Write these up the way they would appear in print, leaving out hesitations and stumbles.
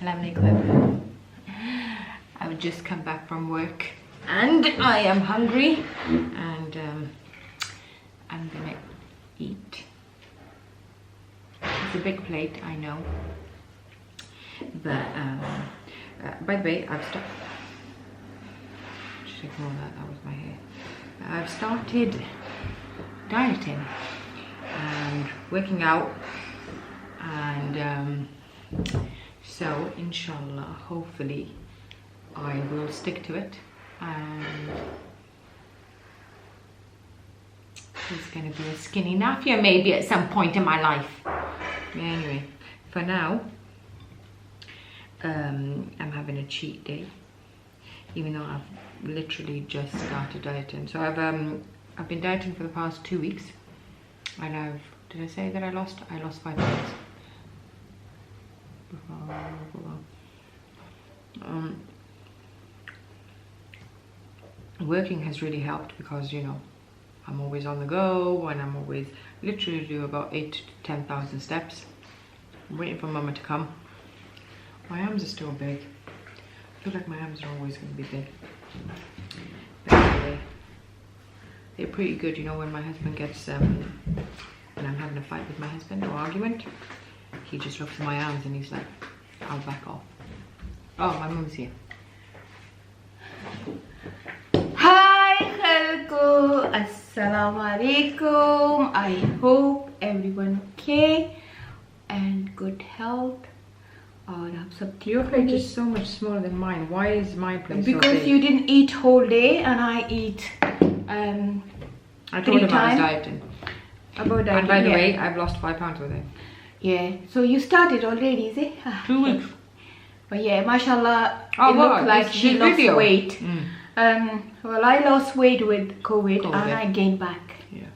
Assalamualaikum. I've just come back from work and I am hungry and I'm gonna eat. It's a big plate, I know, but by the way, I've started. Just ignore that. That was my hair. I've started dieting and working out, and so inshallah, hopefully I will stick to it, and there's going to be a skinny Nafia maybe at some point in my life. Anyway, for now I'm having a cheat day, even though I've literally just started dieting. So I've been dieting for the past 2 weeks, and did I say that I lost 5 pounds? Working has really helped because, you know, I'm always on the go and I'm always literally do about 8,000 to 10,000 steps. I'm waiting for Mama to come. My arms are still big. I feel like my arms are always going to be big. But anyway, they're pretty good, you know, when my husband gets when I'm having a fight with my husband or argument, he just looks at my arms and he's like, I'll back off. Oh, my mum's here. Hi Khalko, Assalamu Alaikum. I hope everyone okay and good health. और आप सब ठीक Your plate is so much smaller than mine. Why is my plate so because big? you didn't eat whole day and I eat I told him I was dieting. About dieting. And by the way, I've lost 5 pounds with it. Yeah, so you started already, is it? 2 weeks. But yeah, mashallah, Oh, it wow, looked like this she lost video. weight. Mm. Well, I lost weight with COVID and COVID. I gained back. Yeah.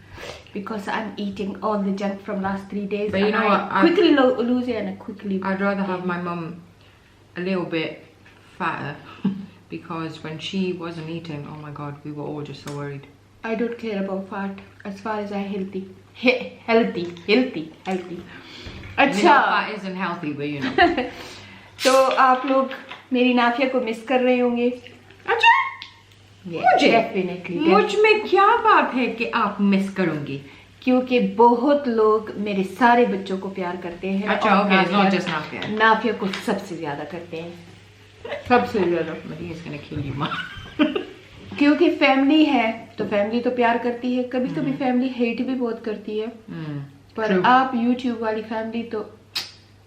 Because I'm eating all the junk from last 3 days. But you and know what? I quickly lose it and I quickly... I'd rather have my mum a little bit fatter because when she wasn't eating, oh my god, we were all just so worried. I don't care about fat as far as I'm healthy. Healthy. You know, fat isn't healthy, but you know. तो आप लोग मेरी नाफिया को miss कर रहे होंगे. अच्छा? मुझे? Definitely. मुझ में क्या बात है कि आप मिस करोगे? क्योंकि बहुत लोग मेरे सारे बच्चों को प्यार करते हैं. अच्छा, okay, it's not just Nafia. Nafia को सबसे ज्यादा करते हैं. सबसे ज्यादा. Maria's gonna kill you, ma. क्योंकि फैमिली है तो फैमिली तो प्यार करती है. कभी कभी फैमिली हेट भी बहुत करती है. पर True. आप YouTube वाली फैमिली तो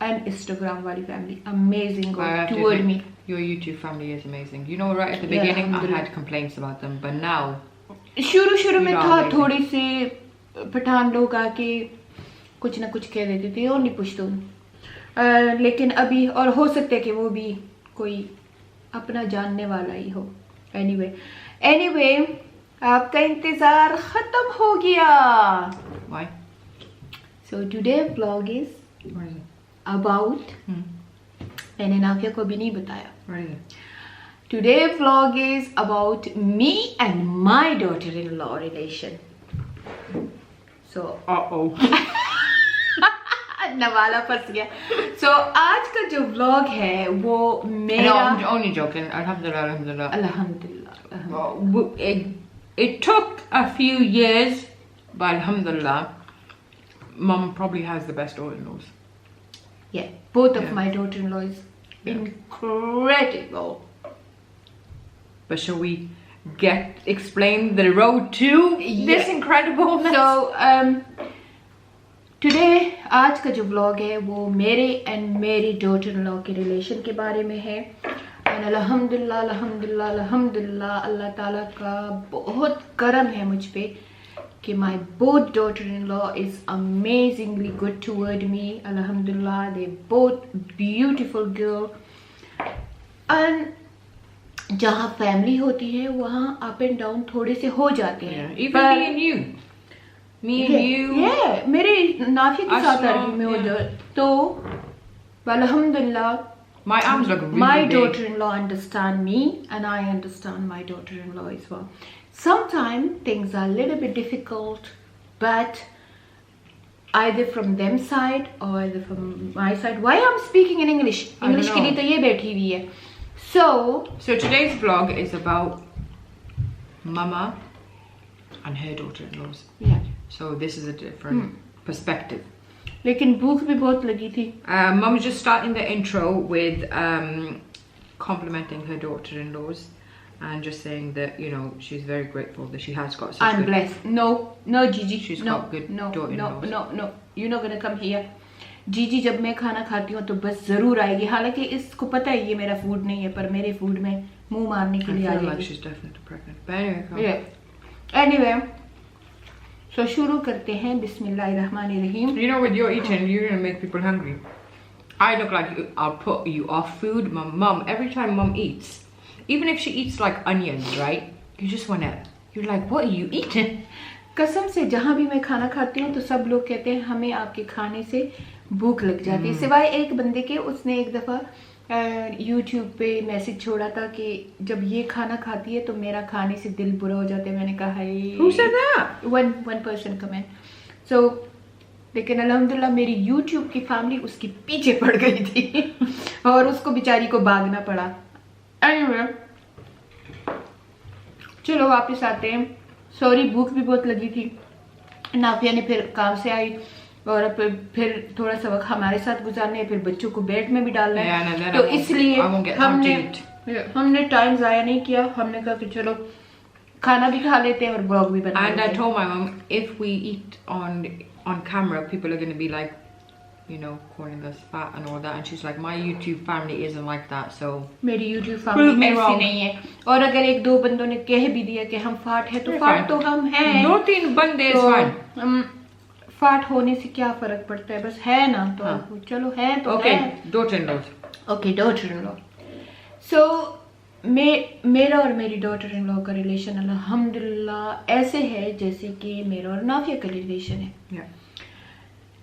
and Instagram वाली family amazing toward me. Your YouTube family is amazing. You know, right at the beginning I had complaints about them, but now शुरू में था थोड़ी सी पठान लोग आके कुछ ना कुछ कह देते थे और नहीं पूछते लेकिन अभी और हो सकता है कि वो भी कोई अपना जानने वाला ही हो. anyway आपका इंतजार खत्म हो गया. Why? So today's vlog is What is it? about मैंने नाफिया को भी नहीं बताया. What is it? Today's vlog is about me and my daughter-in-law relation. So नवाला फंस गया. So आज का जो vlog है वो मेरा. No, I'm only joking. Alhamdulillah. Alhamdulillah. It took a few years, but alhamdulillah, Mum probably has the best daughter-in-laws. Yeah, both of my daughter-in-law is incredible. But shall we explain the road to this incredible? So today आज का जो vlog है वो मेरे and मेरी daughter-in-law के relation के बारे में है. And alhamdulillah अल्लाह ताला का बहुत करम है मुझ पे कि my both daughter-in-law is amazingly good toward me. Alhamdulillah, they both beautiful girl. And जहाँ family होती है वहाँ up and down थोड़े से हो जाते हैं. Even me and you. Me and you. Yeah, मेरे नाफिया के साथ आर्ग्यू में हो जाए तो alhamdulillah. My arms look really my big. daughter-in-law understand me and I understand my daughter-in-law as well. Sometimes things are a little bit difficult, but either from them side or either from my side. Why I'm speaking in English? English के लिए तो ये बैठी हुई है. So today's vlog is about Mama and her daughter-in-laws. Yeah. So this is a different perspective. लेकिन भूख भी बहुत लगी थी. Mum just starting the intro with complimenting her daughter-in-laws and just saying that, you know, she's very grateful that she has got such I'm blessed. No, Gigi. She's no, got good no, daughter-in-laws. no. You're not gonna come here. जीजी जब मैं खाना खाती हूँ तो बस जरूर आएगी. हालांकि इसको पता है ये मेरा फूड नहीं है, पर मेरे फूड में मुंह मारने के लिए आ जाएगी. She's definitely pregnant. But anyway, anyway, so शुरू करते हैं. बिस्मिल्लाहिर्रहमानिर्रहीम. you know, with your eating, you're gonna make people hungry. I look like I'll put you off food. My mum, every time Mum eats, even if she eats like onions, right? You just wanna, you're like, what are you eating? कसम से जहाँ भी मैं खाना खाती हूँ तो सब लोग कहते हैं हमें आपके खाने से भूख लग जाती है. सिवाय एक बंदे के, उसने एक दफ़ा YouTube पे मैसेज छोड़ा था कि जब ये खाना खाती है तो मेरा खाने से दिल बुरा हो जाता है. मैंने कहा Who said that? One person comment. So लेकिन अल्हम्दुलिल्लाह मेरी YouTube की फैमिली उसके पीछे पड़ गई थी और उसको बेचारी को भागना पड़ा. Anyway, चलो वापस आते हैं. सॉरी, भूख भी बहुत लगी थी. नाफिया ने फिर काम से आई और फिर थोड़ा सा वक्त हमारे साथ गुजारने, फिर बच्चों को बेड में भी डालना है. तो इसलिए हमने टाइम जाया नहीं किया. हमने कहा कि चलो खाना भी खा लेते हैं और ब्लॉग भी बना लेते हैं. And I told my mom, if we eat on camera, people are going to be like, you know, calling us fat and all that. And she's like, my YouTube family isn't like that. So मेरी YouTube family ऐसी नहीं है. और अगर एक दो बंदों ने कह भी दिया कि हम फाट है तो फाट तो हम हैं. 2-3 बंदे तो फाट होने से क्या फर्क पड़ता है, बस है ना तो हाँ. चलो है तो okay, है. daughter-in-law. So मेरा और मेरी डॉटर इन लॉ का रिलेशन अल्हम्दुलिल्लाह ऐसे है जैसे कि मेरा और नाफिया का रिलेशन है. yeah.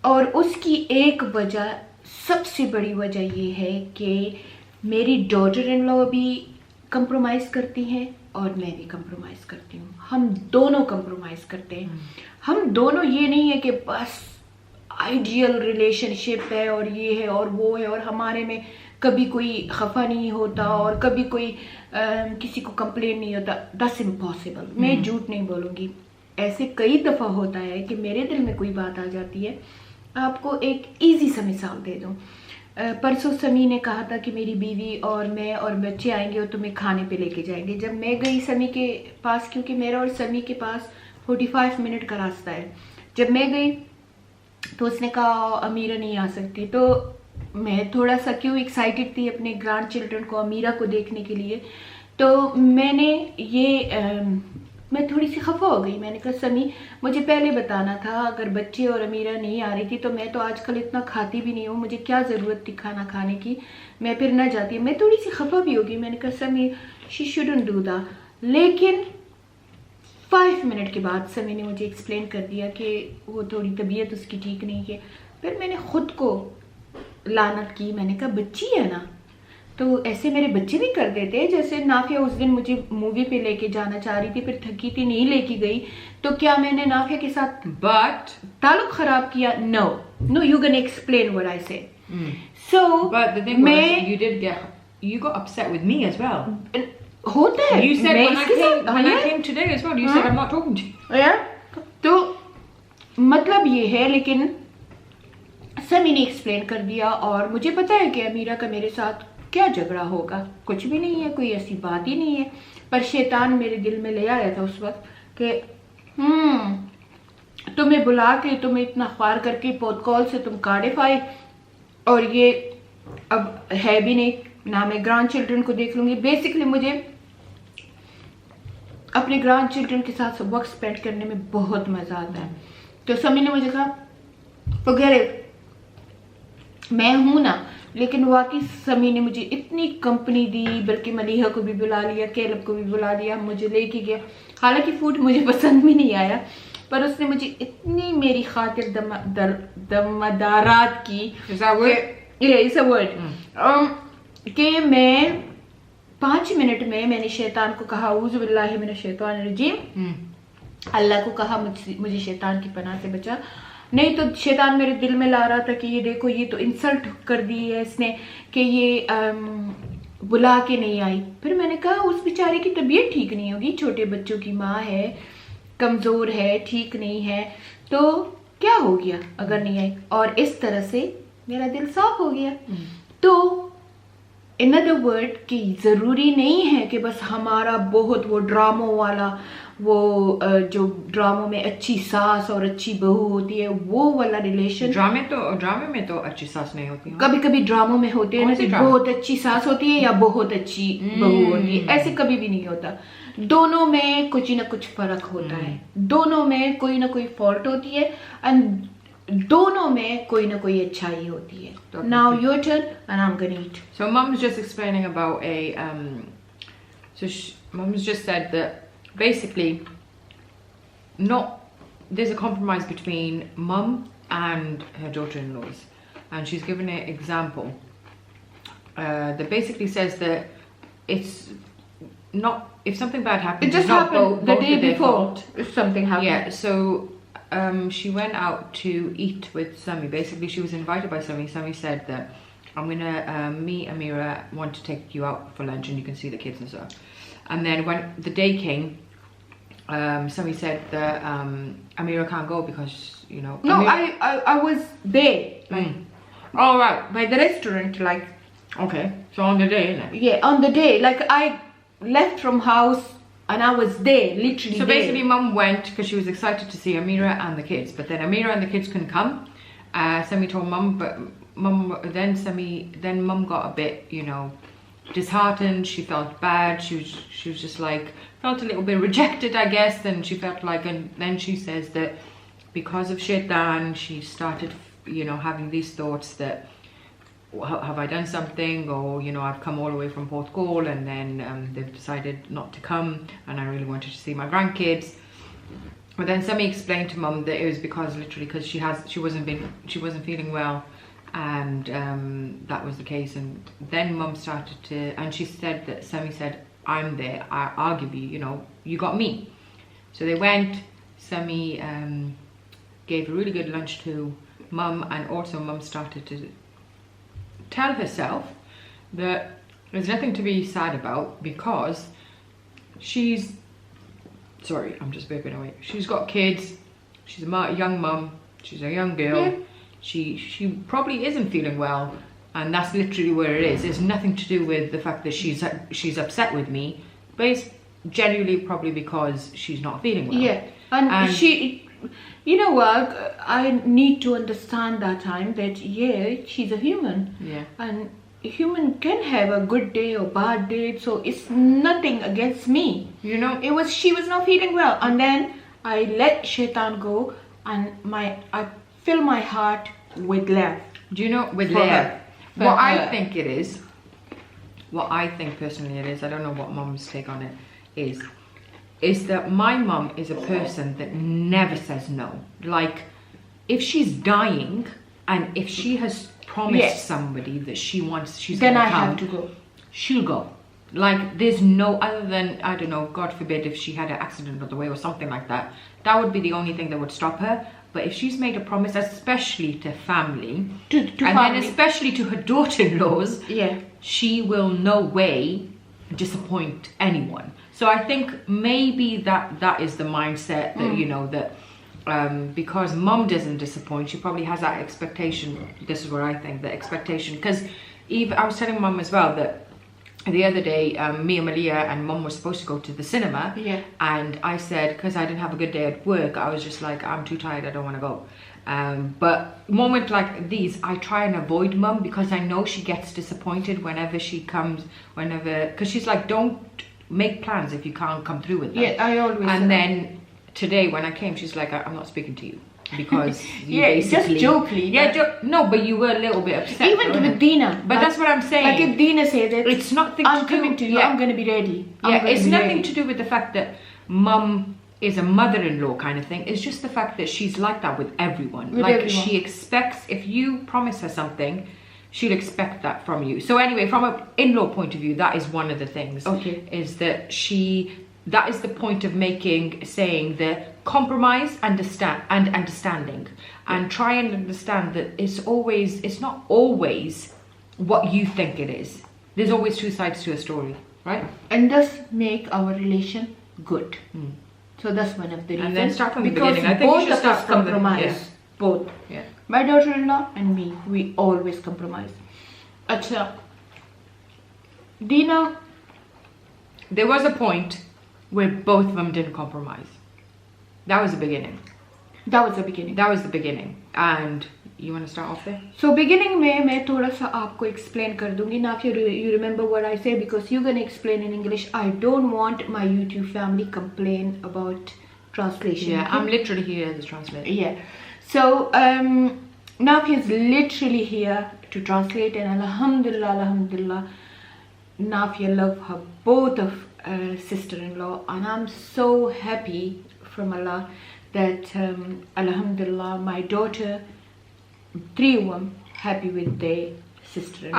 और उसकी एक वजह, सबसे बड़ी वजह ये है कि मेरी डॉटर इन लॉ भी कंप्रोमाइज़ करती हैं और मैं भी कंप्रोमाइज़ करती हूँ. हम दोनों कंप्रोमाइज़ करते हैं. हम दोनों, ये नहीं है कि बस आइडियल रिलेशनशिप है और ये है और वो है और हमारे में कभी कोई खफा नहीं होता और कभी कोई किसी को कंप्लेन नहीं होता. That's impossible. मैं झूठ नहीं बोलूँगी. ऐसे कई दफ़ा होता है कि मेरे दिल में कोई बात आ जाती है. आपको एक इजी सा मिसाल दे दूँ. परसों समी ने कहा था कि मेरी बीवी और मैं और बच्चे आएंगे और तुम्हें खाने पे लेके जाएंगे. जब मैं गई समी के पास, क्योंकि मेरा और समी के पास 45 मिनट का रास्ता है, जब मैं गई तो उसने कहा अमीरा नहीं आ सकती. तो मैं थोड़ा सा क्यों एक्साइटेड थी अपने ग्रैंड चिल्ड्रन को, अमीरा को देखने के लिए. तो मैं थोड़ी सी खफा हो गई. मैंने कहा समी मुझे पहले बताना था, अगर बच्चे और अमीरा नहीं आ रही थी तो मैं तो आजकल इतना खाती भी नहीं हूँ, मुझे क्या ज़रूरत थी खाना खाने की, मैं फिर ना जाती. मैं थोड़ी सी खफा भी हो गई. मैंने कहा समी शी शुडंट डू दैट. लेकिन 5 मिनट के बाद समी ने मुझे एक्सप्लेन कर दिया कि वो थोड़ी तबीयत उसकी ठीक नहीं है. फिर मैंने ख़ुद को लानत की. मैंने कहा बच्ची है ना, तो ऐसे मेरे बच्चे भी कर देते हैं. जैसे नाफिया उस दिन मुझे मूवी पे लेके जाना चाह रही थी, फिर थकी थी नहीं लेके गई, तो क्या मैंने नाफिया के साथ ताल्लुक खराब किया? No, you can explain what I say. So you got upset with me as well. होता है. You said when I came today as well, you said I'm not talking to you. Yeah? तो मतलब ये है. लेकिन समी ने explain कर दिया और मुझे पता है कि अमीरा का मेरे साथ क्या झगड़ा होगा. कुछ भी नहीं है, कोई ऐसी बात ही नहीं है. पर शैतान मेरे दिल में ले आया था उस वक्त कि तुम्हें बुला के, तुम्हें इतना ख्वार करके पॉडकास्ट से तुम कार्डिफ आए और ये अब है भी नहीं ना. मैं ग्रैंड चिल्ड्रन को देख लूँगी. बेसिकली मुझे अपने ग्रैंड चिल्ड्रन के साथ वक्त स्पेंड करने में बहुत मज़ा आता है. तो समी ने मुझे कहा फॉरगेट इट, मैं हूँ ना. लेकिन वाकई समी ने मुझे इतनी कंपनी दी, बल्कि मलीहा को भी बुला लिया, कैलब को भी बुला लिया, मुझे लेके गया. हालांकि फूड मुझे पसंद भी नहीं आया, पर उसने मुझे इतनी मेरी खातिर दमदारात की कि मैं 5 मिनट में मैंने शैतान को कहा औज़ु बिल्लाहि मिनश शैतानिर रजीम. अल्लाह को कहा मुझे शैतान की पनाह से बचा. नहीं तो शैतान मेरे दिल में ला रहा था कि ये देखो ये तो इंसल्ट कर दी है इसने कि ये बुला के नहीं आई। फिर मैंने कहा उस बेचारे की तबीयत ठीक नहीं होगी, छोटे बच्चों की माँ है, कमजोर है, ठीक नहीं है, तो क्या हो गया अगर नहीं आई। और इस तरह से मेरा दिल साफ हो गया। तो इन अदर वर्ड कि जरूरी नहीं है कि बस हमारा बहुत वो ड्रामों वाला वो जो ड्रामों में अच्छी सास और अच्छी बहू होती है वो वाला रिलेशन। ड्रामे में तो अच्छी सास नहीं होती है। कभी कभी ड्रामों में होते हैं ना कि बहुत अच्छी सास होती है या बहुत अच्छी बहू होती है, ऐसे कभी भी नहीं होता। दोनों में कुछ ना कुछ फर्क होता है, दोनों में कोई ना कोई फॉल्ट होती है एंड दोनों में कोई ना कोई अच्छाई होती है। Now your turn and I'm gonna eat. So Mum's just explaining about Mum's just said that basically there's a compromise between Mum and her daughter-in-laws, and she's given an example that basically says that it's not, if something bad happens, it just happened the day before if something happened. Yeah, so she went out to eat with Sami. Basically, she was invited by Sami. Sami said that I'm gonna meet Amira, want to take you out for lunch and you can see the kids and stuff. And then when the day came, Sami said that Amira can't go because, you know. No, I was there. Like, all right, by the restaurant, like. Okay, so on the day, isn't it? Yeah, on the day. Like I left from house and I was there, literally. So basically, Mum went because she was excited to see Amira and the kids, but then Amira and the kids couldn't come. Sami told Mum, but then Mum got a bit, you know, disheartened. She felt bad. She was just like, felt a little bit rejected, I guess. And she felt like, and then she says that because of Shaitan, she started, you know, having these thoughts that, have I done something, or, you know, I've come all the way from Port Call and then they've decided not to come and I really wanted to see my grandkids. But then Sami explained to Mum that it was because literally because she wasn't feeling well, and that was the case. And then Mum started to, and she said that Sami said, I'm there, I'll give you, you know, you got me. So they went. Sami gave a really good lunch to Mum, and also Mum started to tell herself that there's nothing to be sad about because she's, sorry, I'm just burping away. She's got kids. She's a young mum. She's a young girl. Yeah. She probably isn't feeling well, and that's literally where it is. It's nothing to do with the fact that she's upset with me, but it's genuinely probably because she's not feeling well. Yeah, and she, you know what, I need to understand that time that yeah, she's a human. Yeah, and a human can have a good day or bad day, so it's nothing against me. You know, she was not feeling well, and then I let Shaitan go, and I fill my heart with love. Do you know, with love? What I think it is, what I think personally it is, I don't know what Mum's take on it is that my mum is a person that never says no. Like, if she's dying and if she has promised somebody that she's gonna come, have to go. She'll go. Like, there's no other than, I don't know, God forbid if she had an accident on the way or something like that, that would be the only thing that would stop her. But if she's made a promise, especially to family, then especially to her daughter-in-laws, she will no way disappoint anyone. So I think maybe that is the mindset that, you know, that because Mum doesn't disappoint, she probably has that expectation. This is what I think, the expectation. Because I was telling Mum as well that the other day, me and Malia and Mum were supposed to go to the cinema. Yeah. And I said, because I didn't have a good day at work, I was just like, I'm too tired, I don't want to go. But moments like these, I try and avoid Mum because I know she gets disappointed whenever she comes, because she's like, don't make plans if you can't come through with them. Yeah, I always And then today when I came, she's like, I'm not speaking to you. Because you basically, just jokingly. No, but you were a little bit upset. Even with Dina. But that's what I'm saying. Like if Dina said that, it's nothing I'm coming to you, I'm going to be ready. It's nothing to do with the fact that Mum is a mother-in-law kind of thing. It's just the fact that she's like that with everyone. She expects, if you promise her something, she'll expect that from you. So anyway, from an in-law point of view, that is one of the things. Okay. Is that that is the point of saying that compromise, understanding, and try and understand that it's not always what you think it is. There's always two sides to a story, right? And thus make our relation good. So that's one of the reasons. And then start from the because beginning. I think you both should of start us from the- compromise. yeah. Both. Yeah. My daughter-in-law and me, we always compromise. Acha. Dina, There was a point where both of them didn't compromise. That was the beginning. that was the beginning. That was the beginning. And you want to start off there? So beginning में मैं थोड़ा सा आपको explain कर दूंगी. Now if you remember what I say, because you're gonna explain in English. I don't want my YouTube family complain about translation. Yeah, okay? I'm literally here as a translator. Yeah. So Nafi is literally here to translate, and alhamdulillah, Nafi, I love her both of sister-in-law, and I'm so happy from Allah that alhamdulillah, my daughter, three of them happy with their sister-in-law.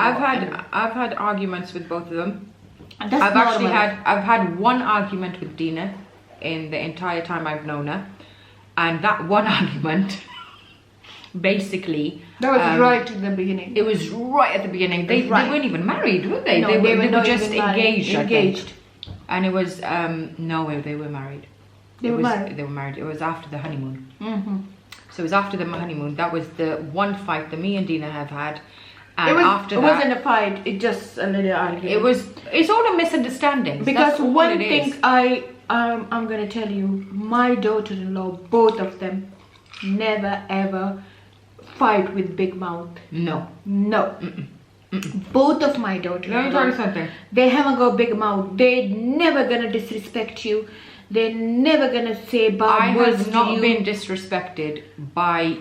I've had arguments with both of them. And that's normal. I've had one argument with Dina in the entire time I've known her, and that one argument basically That was right in the beginning. it was right at the beginning. They weren't even married, were they? No, they were not just even married. engaged. I think. Engaged. And it was no, they were married. They were married. They were married. It was after the honeymoon. Mm-hmm. So it was after the honeymoon. That was the one fight that me and Dina have had. And It wasn't a fight. It just a little argument. It's all a misunderstanding. Because one thing I'm gonna tell you, my daughter-in-law, both of them, never ever fight with big mouth. No. Both of my Let me tell you daughter-in-law, something. they haven't got big mouth. They never gonna disrespect you. They're never gonna say I bad words have to not you. been disrespected by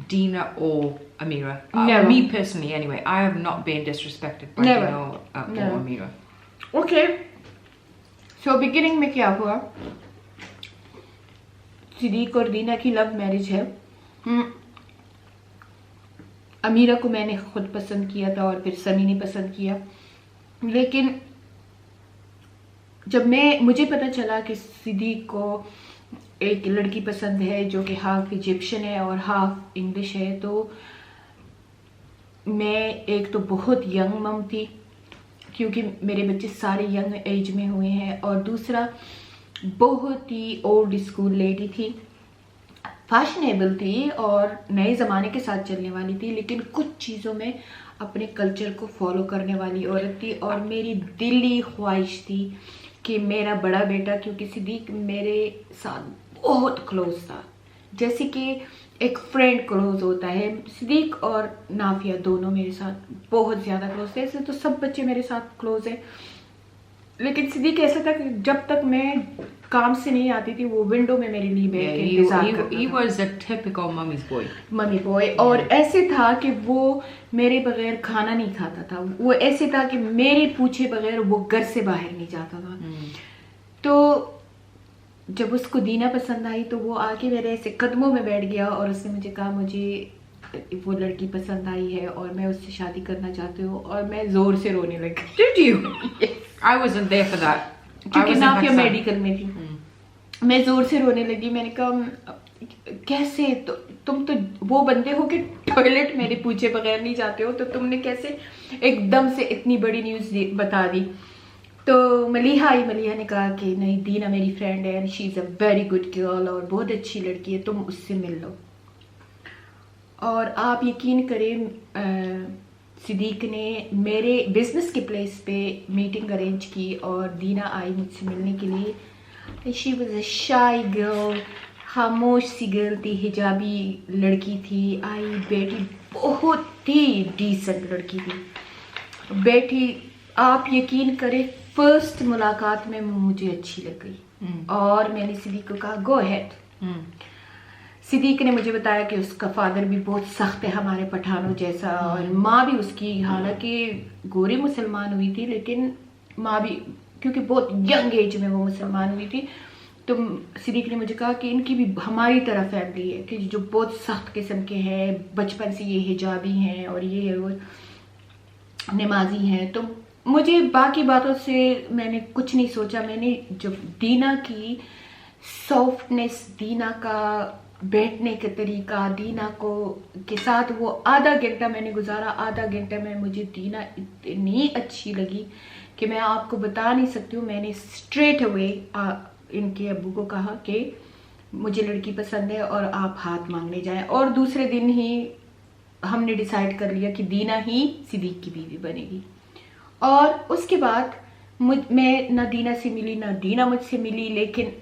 Dina or Amira. Never. Me personally, anyway. I have not been disrespected by Never. Dina or Never. Amira. Okay. So beginning में क्या हुआ? सिद्दीक और दीना की love marriage है. अमीरा को मैंने खुद पसंद किया था और फिर सनी ने पसंद किया. लेकिन जब मुझे पता चला कि सिद्दीक को एक लड़की पसंद है जो कि हाफ इजिप्शियन है और हाफ इंग्लिश है, तो मैं एक तो बहुत यंग मम थी क्योंकि मेरे बच्चे सारे यंग एज में हुए हैं, और दूसरा बहुत ही ओल्ड स्कूल लेडी थी, फैशनेबल थी और नए ज़माने के साथ चलने वाली थी, लेकिन कुछ चीज़ों में अपने कल्चर को फॉलो करने वाली औरत थी. और मेरी दिली ख्वाहिश थी कि मेरा बड़ा बेटा, क्योंकि सिद्दीक मेरे साथ बहुत क्लोज था, जैसे कि एक फ्रेंड क्लोज होता है, सिद्दीक और नाफिया दोनों मेरे साथ बहुत ज़्यादा क्लोज थे. ऐसे तो सब बच्चे मेरे साथ क्लोज हैं, लेकिन सिद्दीक ऐसा था कि जब तक मैं काम से नहीं आती थी वो विंडो में मेरे लिए बैठ के इंतजार करता था. He was a typical mommy's boy. Mummy boy. और ऐसे था कि वो मेरे बगैर खाना नहीं खाता था. वो ऐसे था कि मेरे पूछे बगैर वो घर से बाहर नहीं जाता था. तो जब उसको दीना पसंद आई तो वो आके मेरे ऐसे कदमों में बैठ गया और उसने मुझे कहा मुझे वो लड़की पसंद आई है और मैं उससे शादी करना चाहती हूँ, और मैं जोर से रोने लगी. Did you? I wasn't there for that. क्योंकि नाफिया मेडिकल में थी. मैं जोर से रोने लगी. मैंने कहा कैसे तुम तो वो बंदे हो कि टॉयलेट मेरे पूछे बगैर नहीं जाते हो, तो तुमने कैसे एकदम से इतनी बड़ी न्यूज़ बता दी. तो मलिहा ने कहा कि नहीं, दीना मेरी फ्रेंड है, she is a very good girl और बहुत अच्छी लड़की है, तुम उससे मिल लो. और आप यकीन करें, सिद्दीक ने मेरे बिजनेस के प्लेस पे मीटिंग अरेंज की और दीना आई मुझसे मिलने के लिए. शी वॉज अ शाई गर्ल, खामोश सी गर्ल थी, हिजाबी लड़की थी. आई बेटी बहुत ही डिसेंट लड़की थी. बैठी, आप यकीन करें, फर्स्ट मुलाकात में मुझे अच्छी लग गई. और मैंने सिद्दीक को कहा गो अहेड. सिद्दीक ने मुझे बताया कि उसका फादर भी बहुत सख्त है हमारे पठानों जैसा, और माँ भी उसकी हालांकि गोरी मुसलमान हुई थी, लेकिन माँ भी क्योंकि बहुत यंग एज में वो मुसलमान हुई थी. तो सिद्दीक ने मुझे कहा कि इनकी भी हमारी तरह फैमिली है कि जो बहुत सख्त किस्म के हैं, बचपन से ये हिजाबी हैं और ये है वो नमाजी हैं. तो मुझे बाकी बातों से मैंने कुछ नहीं सोचा. मैंने जब दीना की सॉफ्टनेस, दीना का बैठने का तरीका, दीना को के साथ वो आधा घंटा मैंने गुजारा, आधा घंटा में मुझे दीना इतनी अच्छी लगी कि मैं आपको बता नहीं सकती हूँ। मैंने स्ट्रेट अवे इनके अब्बू को कहा कि मुझे लड़की पसंद है और आप हाथ मांगने जाएं, और दूसरे दिन ही हमने डिसाइड कर लिया कि दीना ही सिद्दीक की बीवी बनेगी। और उसके बाद मैं ना दीना से मिली ना दीना मुझसे मिली, लेकिन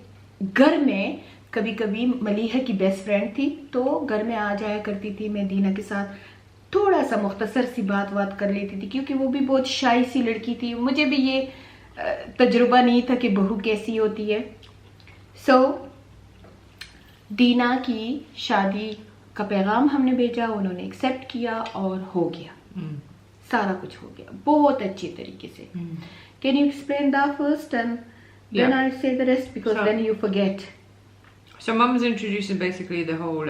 घर में कभी कभी मलीहा की बेस्ट फ्रेंड थी तो घर में आ जाया करती थी। मैं दीना के साथ थोड़ा सा मुख्तसर सी बात कर लेती थी क्योंकि वो भी बहुत शाई सी लड़की थी। मुझे भी ये तजुर्बा नहीं था कि बहू कैसी होती है। सो दीना की शादी का पैगाम हमने भेजा, उन्होंने एक्सेप्ट किया और हो गया। सारा कुछ हो गया बहुत अच्छी तरीके से। Can you explain the first and then I say the rest because then you forget. So Mum was introducing basically the whole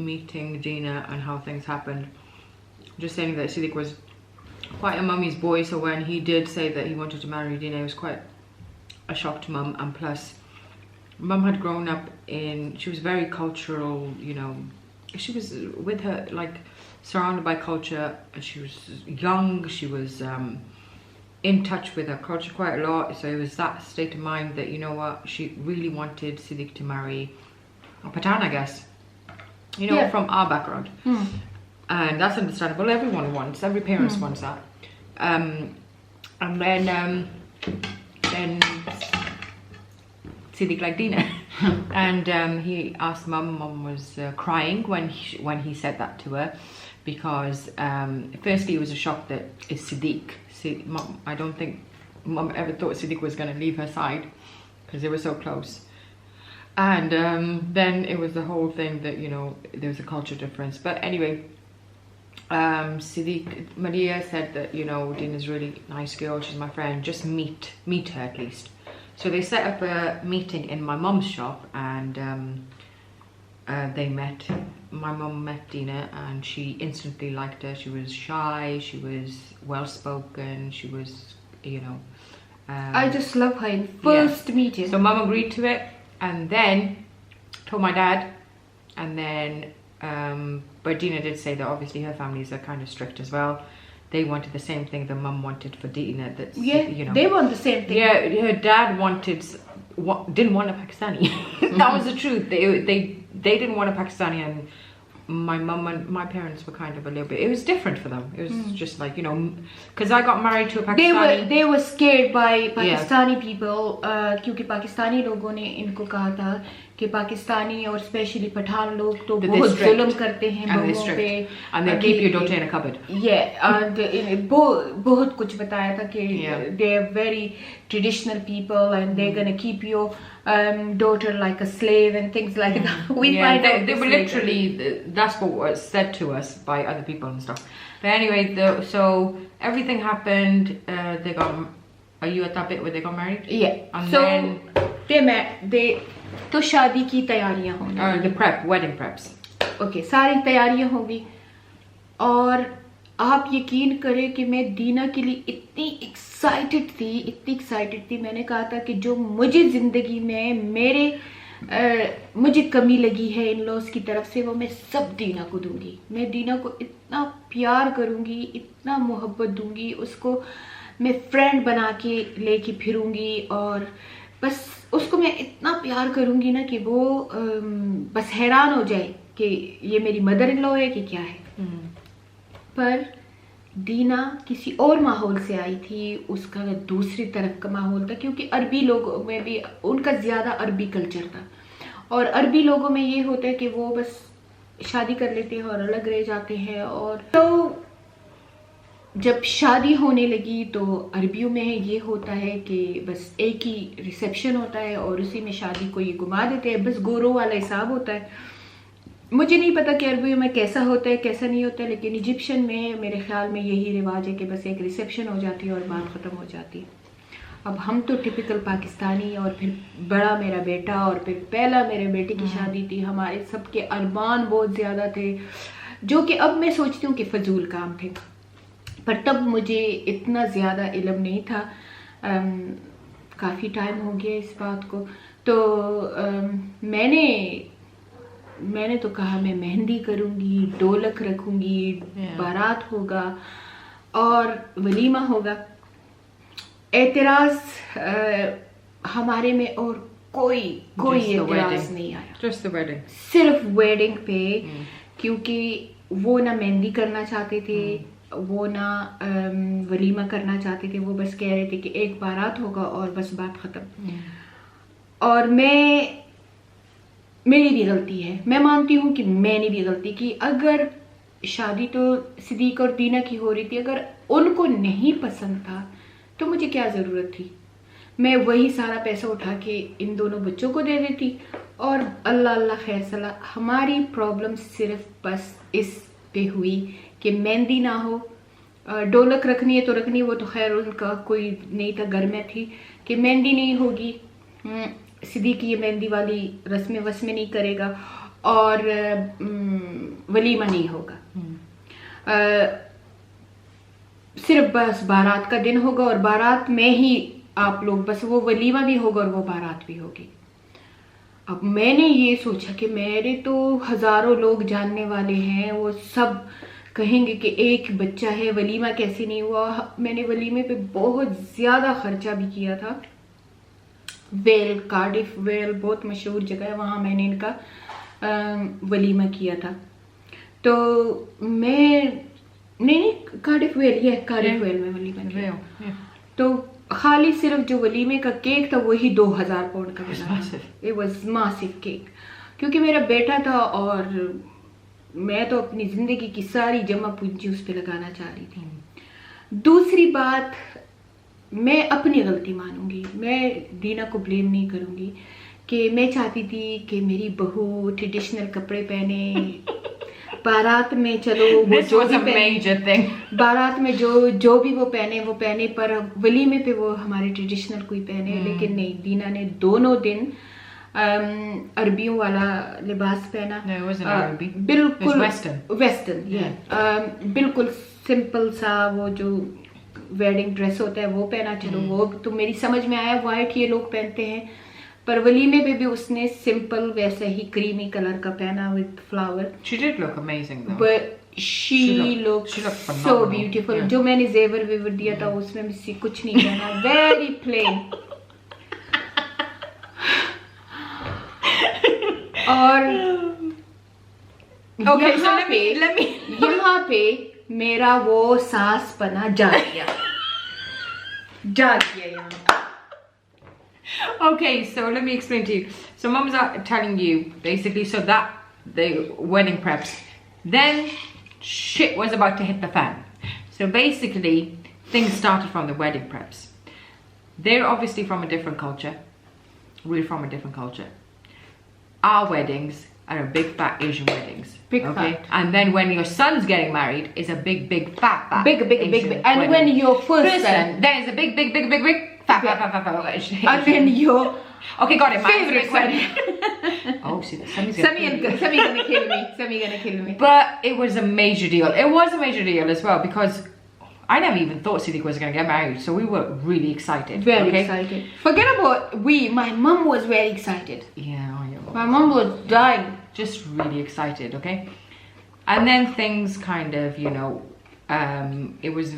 meeting Dina and how things happened. Just saying that Siddiq was quite a mummy's boy, so when he did say that he wanted to marry Dina, it was quite a shock to Mum. And plus, Mum had grown up she was very cultural, you know. She was with her, like, surrounded by culture, and she was young, she was in touch with her culture quite a lot, so it was that state of mind that, you know what, she really wanted Siddiq to marry a Pathan, I guess, you know, from our background. And that's understandable. Everyone wants, every parent wants that. And then Siddiq liked Dina. And he asked Mum. Mum was crying when he said that to her, because firstly it was a shock that it's Siddiq. Mum, I don't think Mum ever thought Siddiq was going to leave her side because they were so close. And then it was the whole thing that, you know, there was a culture difference. But anyway, Siddiq, Maria said that, you know, Dina's a really nice girl, she's my friend, just meet her at least. So they set up a meeting in my mum's shop, and they met. My mum met Dina and she instantly liked her. She was shy, she was well spoken, she was, you know, I just love her in first meeting. So Mum agreed to it and then told my dad, and then but Dina did say that obviously her families are kind of strict as well. They wanted the same thing that Mum wanted for Dina. That, you know, they want the same thing. Yeah, her dad didn't want a Pakistani. That was the truth. They didn't want a Pakistani, and my mum and my parents were kind of a little bit, it was different for them. It was just like, you know, because I got married to a Pakistani. They were scared by Pakistani people, क्योंकि पाकिस्तानी लोगों ने इनको कहा था कि पाकिस्तानी और specially Pathan लोग तो बहुत जुल्म करते हैं बहुओं पे, and they keep your daughter in a cupboard. and बहुत कुछ बताया था कि they are very traditional people and they're gonna keep your daughter like a slave and things like that. We find out they were literally, that's what was said to us by other people and stuff. But anyway, so everything happened. They got, are you at that bit where they got married? Yeah. And so then they met. तो शादी की तैयारियां होंगी, the wedding preps. Okay, सारी तैयारियां होंगी। और आप यकीन करें कि मैं दीना के लिए इतनी एक्साइटेड थी, मैंने कहा था कि जो मुझे ज़िंदगी में मुझे कमी लगी है इन लॉस की तरफ से, वो मैं सब दीना को दूंगी। मैं दीना को इतना प्यार करूंगी, इतना मोहब्बत दूंगी, उसको मैं फ्रेंड बना के लेके फिरूंगी और बस उसको मैं इतना प्यार करूंगी ना कि वो बस हैरान हो जाए कि ये मेरी मदर इन लॉ है कि क्या है। पर दीना किसी और माहौल से आई थी, उसका दूसरी तरफ का माहौल था, क्योंकि अरबी लोगों में भी उनका ज़्यादा अरबी कल्चर था, और अरबी लोगों में ये होता है कि वो बस शादी कर लेते हैं और अलग रह जाते हैं। और तो जब शादी होने लगी तो अरबियों में ये होता है कि बस एक ही रिसेप्शन होता है और उसी में शादी को ये घुमा देते हैं, बस गोरों वाला हिसाब होता है। मुझे नहीं पता कि अरबियों में कैसा होता है कैसा नहीं होता है, लेकिन इजिप्शियन में मेरे ख्याल में यही रिवाज है कि बस एक रिसेप्शन हो जाती है और बात ख़त्म हो जाती है। अब हम तो टिपिकल पाकिस्तानी, और फिर बड़ा मेरा बेटा और फिर पहला मेरे बेटे की शादी थी, हमारे सबके अरमान बहुत ज़्यादा थे, जो कि अब मैं सोचती हूँ कि फजूल काम थे, पर तब मुझे इतना ज़्यादा इल्म नहीं था। काफ़ी टाइम हो गया इस बात को। तो मैंने तो कहा मैं मेहंदी करूंगी, ढोलक रखूंगी, बारात होगा और वलीमा होगा। एतराज हमारे में और कोई एतराज नहीं आया, Just the wedding. सिर्फ वेडिंग पे। क्योंकि वो ना मेहंदी करना चाहते थे, वो ना वलीमा करना चाहते थे, वो बस कह रहे थे कि एक बारात होगा और बस बात खत्म। और मेरी भी गलती है, मैं मानती हूँ कि मैंने भी गलती की। अगर शादी तो सिद्दीक और दीना की हो रही थी, अगर उनको नहीं पसंद था तो मुझे क्या ज़रूरत थी, मैं वही सारा पैसा उठा के इन दोनों बच्चों को दे देती और अल्लाह अल्लाह खैर सला। हमारी प्रॉब्लम सिर्फ बस इस पे हुई कि मेहंदी ना हो, ढोलक रखनी है तो रखनी, वो तो खैर उनका कोई नहीं था, घर में थी कि मेहंदी नहीं होगी, सिद्दीक ये मेहंदी वाली रस्में वस्में नहीं करेगा और वलीमा नहीं होगा। सिर्फ बस बारात का दिन होगा और बारात में ही आप लोग, बस वो वलीमा भी होगा और वो बारात भी होगी। अब मैंने ये सोचा कि मेरे तो हजारों लोग जानने वाले हैं, वो सब कहेंगे कि एक बच्चा है, वलीमा कैसे नहीं हुआ। मैंने वलीमे पे बहुत ज़्यादा खर्चा भी किया था। वेल, कार्डिफ वेल बहुत मशहूर जगह है, वहाँ मैंने इनका वलीमा किया था। तो मैं नहीं कार्डिफ वेल में वलीमा किया। तो खाली सिर्फ जो वलीमे का केक था वही 2000 पाउंड का बना। इट वाज मासिव केक, क्योंकि मेरा बेटा था और मैं तो अपनी जिंदगी की सारी जमा पूंजी उस पर लगाना चाह रही थी। दूसरी बात, मैं अपनी गलती मानूंगी, मैं दीना को ब्लेम नहीं करूंगी कि मैं चाहती थी कि मेरी बहू ट्रेडिशनल कपड़े पहने, बारात में चलो वो जो भी पहने, बारात में जो भी वो पहने, पर वलीमे पे वो हमारे ट्रेडिशनल कोई पहने। लेकिन नहीं, दीना ने दोनों दिन अरबियों वाला लिबास पहना। बिल्कुल वेस्टर्न, बिल्कुल सिंपल सा वो जो वेडिंग ड्रेस होता है वो पहना। चलो वो तो मेरी समझ में आया, वाइट ये लोग पहनते हैं, पर वलीमे पे भी उसने सिंपल वैसे ही क्रीमी कलर का पहना with flower. She did look amazing though. But she looked so beautiful. Yeah. जो मैंने जेवर वेवर दिया था उसमें मुझसे कुछ नहीं पहना, वेरी प्लेन। और okay, so let me यहाँ पे मेरा वो सास पना जाग गया यहाँ। Okay, so let me explain to you. So mum's telling you basically, so that the wedding preps, then shit was about to hit the fan. So basically things started from the wedding preps. They're obviously from a different culture. We're from a different culture. Our weddings are a big fat Asian weddings. Big fat. And then when your son's getting married, it's a big fat big. And wedding. when your first son, then it's a big fat. And then your okay, got it. Favorite son. Oh, see, Sami's gonna kill me. But it was a major deal. It was a major deal as well because I never even thought Siddiq was going to get married, so we were really excited. Very excited. Forget about my mum was very excited. Yeah, my mum was dying. Just really excited, okay? And then things kind of, you know, it was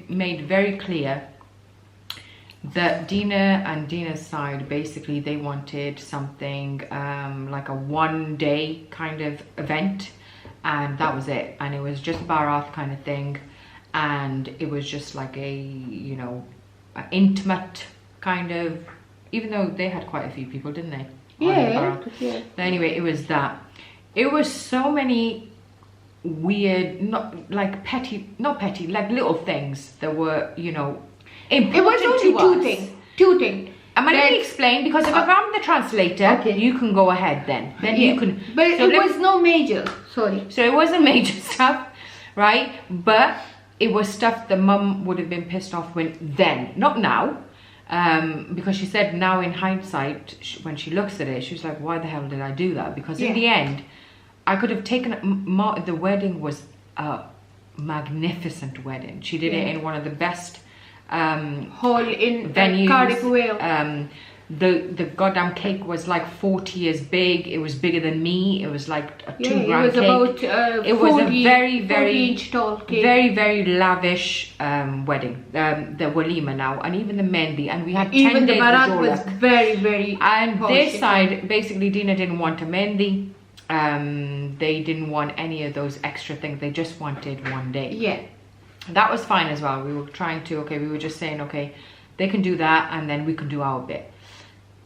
made very clear that Dina and Dina's side, basically they wanted something like a one-day kind of event, and that was it. And it was just Barath kind of thing, and it was just like a, you know, an intimate kind of, even though they had quite a few people, didn't they? Yeah. But anyway, it was that. It was so many weird, not petty, like little things that were, you know, important. It was only two things. Let me explain, because if I'm the translator, okay, you can go ahead then. Then you can. But so it was no major. Sorry. So it wasn't major stuff, right? But it was stuff that mum would have been pissed off with then, not now. Because she said now in hindsight, when she looks at it, she's like, why the hell did I do that? Because in the end, I could have taken the wedding was a magnificent wedding. She did it in one of the best hall in venues. Cardiff Vale. the goddamn cake was like 40 years big. It was bigger than me. It was like a 2 grand it was cake. about It 40, was a very 40 inch tall cake. very, very lavish wedding. The walima now, and even the mehndi, and we had 10 Even the days barat with was Dolak. very, very And posh. this side, basically, Dina didn't want a mehndi. They didn't want any of those extra things. They just wanted one day. Yeah. That was fine as well. We were trying to, we were just saying, okay, they can do that, and then we can do our bit.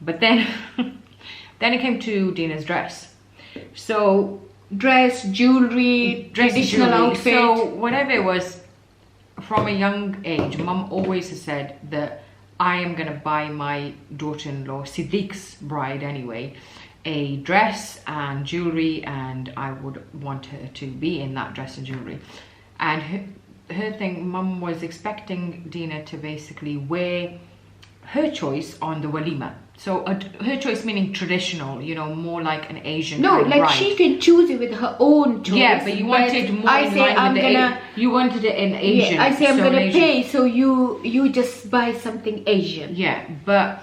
But then, then it came to Dina's dress. So Dress, jewelry, traditional outfit. So whatever it was, from a young age, Mum always has said that I am gonna buy my daughter-in-law, Siddiq's bride anyway, a dress and jewelry, and I would want her to be in that dress and jewelry. And her thing, Mum was expecting Dina to basically wear her choice on the walima. So her choice meaning traditional, you know, more like an Asian No, kind of like bride. she can choose it with her own choice. Yeah, but you wanted more I in say line I'm with gonna. you wanted it in Asian. Yeah, I say I'm so gonna in Asian. pay, so you just buy something Asian. Yeah, but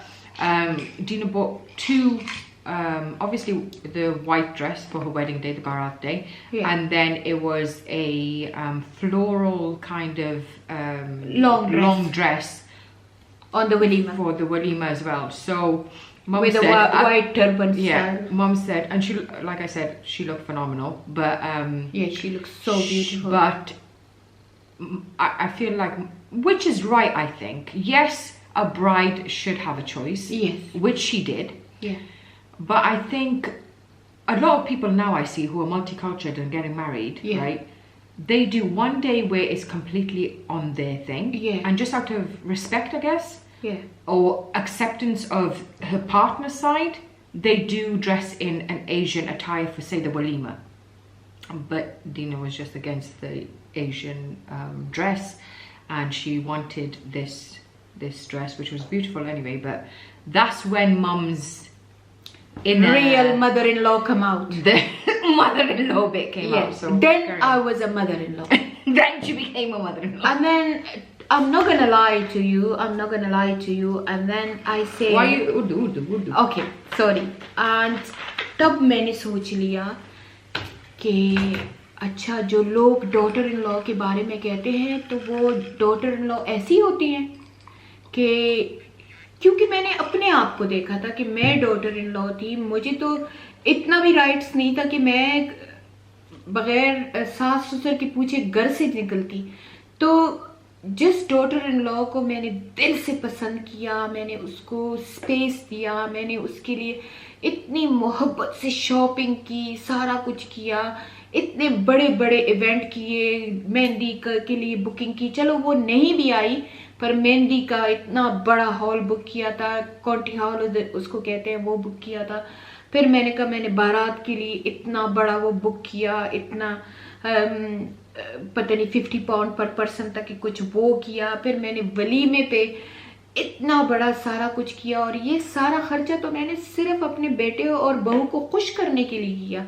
Dina bought two. Obviously, the white dress for her wedding day, the Barat day, Yeah. and then it was a floral kind of Long dress On the walima for the walima as well. So Mum with said, a white turban yeah, style. Mum said, and she, like I said, she looked phenomenal. But Yeah, she looks so beautiful. But I feel like, which is right, I think. Yes, a bride should have a choice. Yes. Which she did. Yeah. But I think a lot of people now I see who are multicultural and getting married, Yeah. right? They do one day where it's completely on their thing. Yeah. And just out of respect, I guess, Yeah. or acceptance of her partner's side, they do dress in an Asian attire for, say, the walima. But Dina was just against the Asian dress, and she wanted this dress, which was beautiful anyway. But that's when Mum's Real mother-in-law come out. the mother-in-law bit came out. Yes. So Then I was a mother-in-law. then she became a mother-in-law. And then I'm not gonna lie to you. And then I say, Why you Urdu? Okay, sorry. And तब मैंने सोच लिया कि अच्छा जो लोग daughter in law के बारे में कहते हैं तो वो डॉटर इन लॉ ऐसी होती हैं कि क्योंकि मैंने अपने आप को देखा था कि मैं डॉटर इन लॉ थी, मुझे तो इतना भी राइट्स नहीं था कि मैं बगैर सास ससुर के पूछे घर से निकलती। तो जिस डॉटर इन लॉ को मैंने दिल से पसंद किया, मैंने उसको स्पेस दिया, मैंने उसके लिए इतनी मोहब्बत से शॉपिंग की, सारा कुछ किया, इतने बड़े बड़े इवेंट किए, मेहंदी के लिए बुकिंग की, चलो वो नहीं भी आई पर मेहंदी का इतना बड़ा हॉल बुक किया था, कॉन्टी हॉल उसको कहते हैं, वो बुक किया था। फिर मैंने कहा मैंने बारात के लिए इतना बड़ा वो बुक किया, इतना पता नहीं 50 पाउंड पर पर्सन तक की कुछ वो किया। फिर मैंने वलीमे पे इतना बड़ा सारा कुछ किया, और ये सारा खर्चा तो मैंने सिर्फ अपने बेटे और बहू को खुश करने के लिए किया,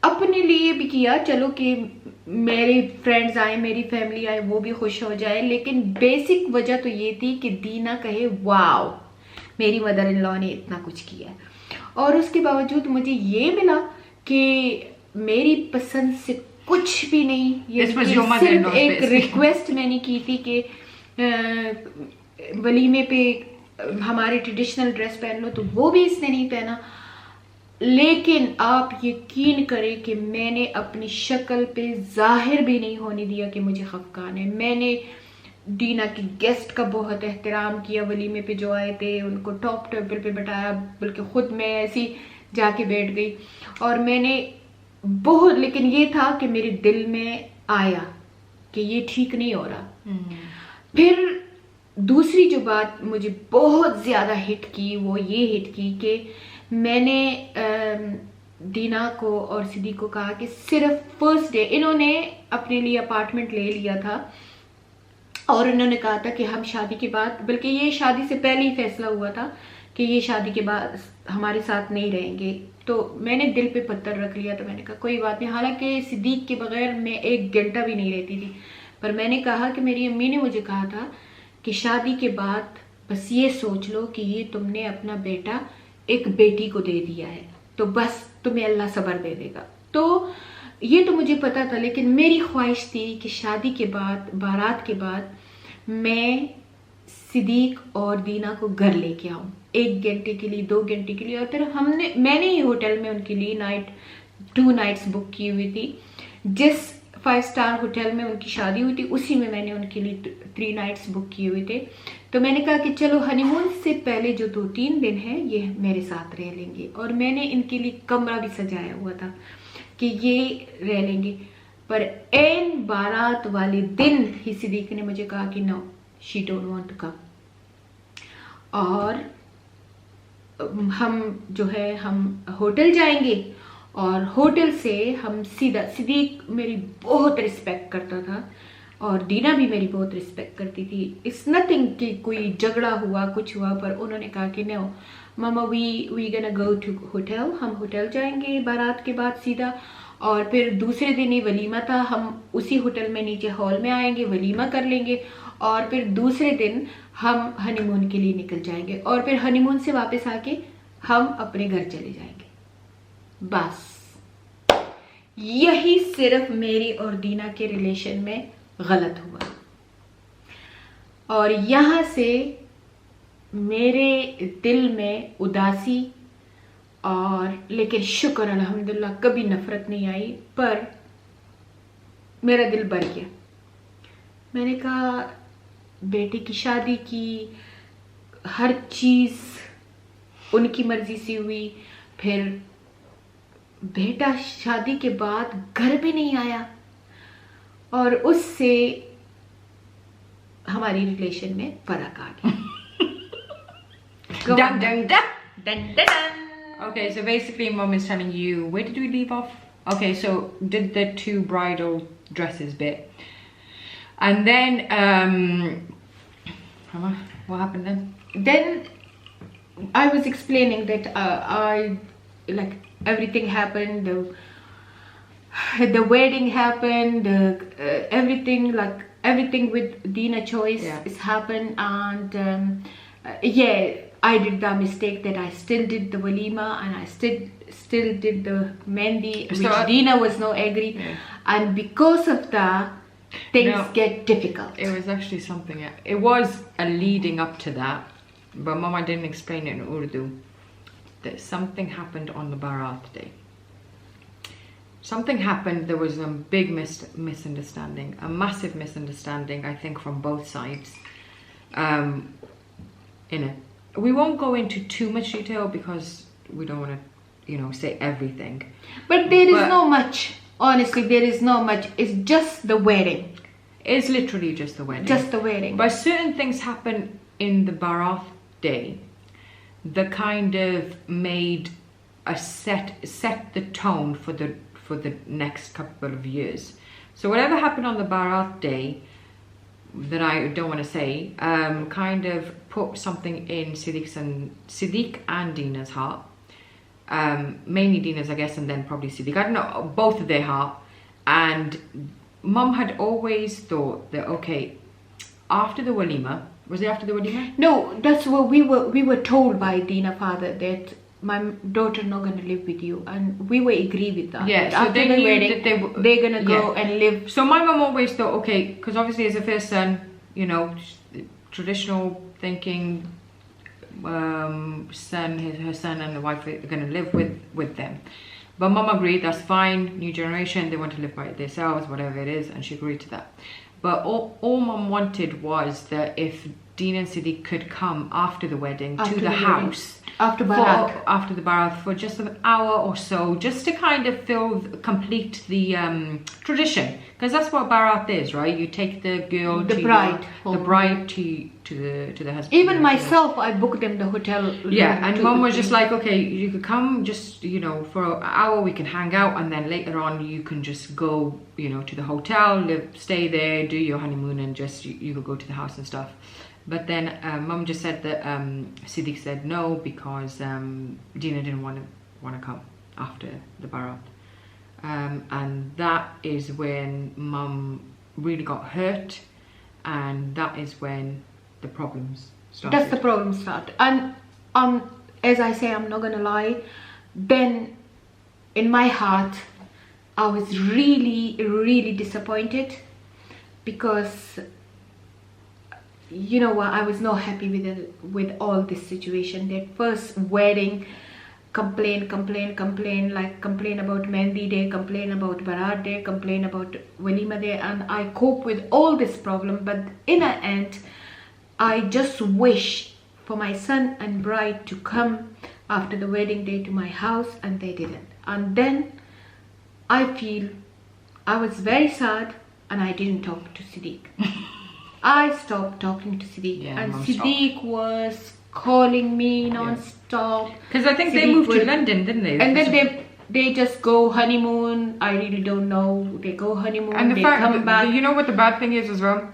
अपने लिए भी किया, चलो कि मेरे फ्रेंड्स आए, मेरी फैमिली आए, वो भी खुश हो जाए। लेकिन बेसिक वजह तो ये थी कि दीना कहे वाओ मेरी मदर इन लॉ ने इतना कुछ किया। और उसके बावजूद मुझे ये मिला कि मेरी पसंद से कुछ भी नहीं, ये सिर्फ एक रिक्वेस्ट मैंने की थी कि वलीमे पे हमारे ट्रेडिशनल ड्रेस पहन लो, तो वो भी इसने नहीं पहना। लेकिन आप यकीन करें कि मैंने अपनी शक्ल पे जाहिर भी नहीं होने दिया कि मुझे खफकान है। मैंने दीना की गेस्ट का बहुत एहतराम किया, वलीमे पे जो आए थे उनको टॉप टेबल पे बैठाया, बल्कि खुद मैं ऐसी जाके बैठ गई। और मैंने बहुत, लेकिन ये था कि मेरे दिल में आया कि ये ठीक नहीं हो रहा। फिर दूसरी जो बात मुझे बहुत ज़्यादा हिट की वो ये हिट की कि मैंने दीना को और सिद्दी को कहा कि सिर्फ फर्स्ट डे, इन्होंने अपने लिए अपार्टमेंट ले लिया था और इन्होंने कहा था कि हम शादी के बाद, बल्कि ये शादी से पहले ही फैसला हुआ था कि ये शादी के बाद हमारे साथ नहीं रहेंगे। तो मैंने दिल पे पत्थर रख लिया, तो मैंने कहा कोई बात नहीं। हालांकि सिद्दीक के बगैर मैं एक घंटा भी नहीं रहती थी, पर मैंने कहा कि मेरी अम्मी ने मुझे कहा था कि शादी के बाद बस ये सोच लो कि ये तुमने अपना बेटा एक बेटी को दे दिया है, तो बस तुम्हें अल्लाह सब्र दे देगा। तो ये तो मुझे पता था, लेकिन मेरी ख्वाहिश थी कि शादी के बाद, बारात के बाद मैं सिद्दीक और दीना को घर लेके आऊं, 1 घंटे के लिए, 2 घंटे के लिए। और फिर मैंने ही होटल में उनके लिए 2 नाइट्स बुक की हुई थी। जिस 5 स्टार होटल में उनकी शादी हुई थी उसी में मैंने उनके लिए 3 नाइट्स बुक किए हुए थे। तो मैंने कहा कि चलो हनीमून से पहले जो 2-3 दिन हैं ये मेरे साथ रह लेंगे। और मैंने इनके लिए कमरा भी सजाया हुआ था कि ये रह लेंगे। पर एन बारात वाले दिन ही सिद्दीक ने मुझे कहा कि no, she don't want to come. और हम जो है हम होटल जाएंगे और होटल से हम सीधा, सिद्दीक मेरी बहुत रिस्पेक्ट करता था और दीना भी मेरी बहुत रिस्पेक्ट करती थी। इट्स नथिंग कि कोई झगड़ा हुआ, कुछ हुआ, पर उन्होंने कहा कि नो मामा, we gonna go to hotel, हम होटल जाएंगे बारात के बाद सीधा। और फिर दूसरे दिन ही वलीमा था, हम उसी होटल में नीचे हॉल में आएंगे, वलीमा कर लेंगे और फिर दूसरे दिन हम हनीमून के लिए निकल जाएंगे और फिर हनीमून से वापस आके हम अपने घर चले जाएंगे। बस यही सिर्फ मेरी और दीना के रिलेशन में गलत हुआ और यहां से मेरे दिल में उदासी और, लेकिन शुक्र अल्हम्दुलिल्लाह कभी नफरत नहीं आई, पर मेरा दिल भर गया। मैंने कहा बेटी की शादी की, हर चीज उनकी मर्जी से हुई, फिर बेटा शादी के बाद घर भी नहीं आया और उससे हमारी रिलेशन में फर्क आ गया। Dun, dun, dun. Dun, dun, dun. Okay, so basically mum is telling you, where did we leave off? Okay, so did the 2 bridal dresses bit. And then, what happened then? Then I was explaining that like everything happened, the wedding happened, everything with Dina choice is happened, and I did the mistake that I still did the walima and I still did the mehndi, which Dina was not agree, and because of that things get difficult. It was actually something, it was a leading up to that, but Mama didn't explain it in Urdu, that something happened on the Baraat day. Something happened, there was a big misunderstanding, a massive misunderstanding, I think, from both sides. We won't go into too much detail because we don't want to, say everything. But there is no much. Honestly, there is no much. It's just the wedding. It's literally just the wedding. Just the wedding. But certain things happen in the Baraat day that kind of made a set the tone for the next couple of years. So whatever happened on the Baraat day, that I don't want to say, kind of put something in Siddiq and Dina's heart. Mainly Dina's, I guess, and then probably Siddiq. I don't know, both of their heart. And Mum had always thought that, okay, after the walima, was it after the walima? No, that's what we were told by Dina father, that my daughter not gonna live with you, and we were agree with that. Yeah, so after the wedding, they're gonna go and live. So my mum always thought, okay, because obviously as a first son, traditional thinking, son, her son and the wife are gonna live with them. But Mum agreed, that's fine, new generation, they want to live by themselves, whatever it is, and she agreed to that. But all Mum wanted was that if Dina and Siddiq could come after the wedding to the house, after the Baraat, for just an hour or so, just to kind of complete the tradition, because that's what Baraat is, right? You take the girl, the bride to the husband. Even myself, I booked them the hotel. Yeah, and Mum was just like, okay, you could come just for an hour, we can hang out, and then later on you can just go to the hotel, stay there, do your honeymoon, and just you could go to the house and stuff. But then Mum just said that Siddiq said no, because Dina didn't want to come after the Baraat, and that is when Mum really got hurt, and that is when the problems started. That's the problem start. And as I say, I'm not gonna lie, then in my heart I was really disappointed, because you know what, I was not happy with all this situation. That first wedding, complain, like complain about Mehndi Day, complain about Barat Day, complain about Walima Day, and I cope with all this problem. But in the end, I just wish for my son and bride to come after the wedding day to my house, and they didn't. And then I feel I was very sad, and I didn't talk to Siddiq. I stopped talking to Siddiq, and Siddiq was calling me non-stop. Because I think they moved to London, didn't they? And then they just go honeymoon. I really don't know. They go honeymoon, and they come back. You know what the bad thing is as well?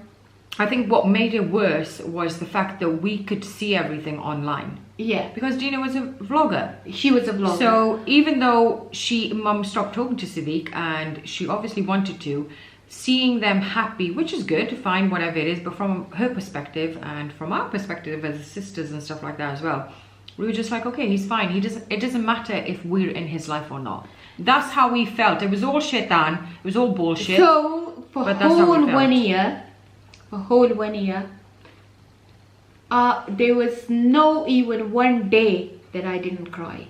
I think what made it worse was the fact that we could see everything online. Yeah. Because Dina was a vlogger. She was a vlogger. So even though Mum stopped talking to Siddiq, and she obviously wanted to, seeing them happy, which is good, fine, whatever it is, but from her perspective and from our perspective as sisters and stuff like that as well, we were just like, okay, he's fine. It doesn't matter if we're in his life or not. That's how we felt. It was all shaitan. It was all bullshit. So for whole 1 year, there was no even one day that I didn't cry.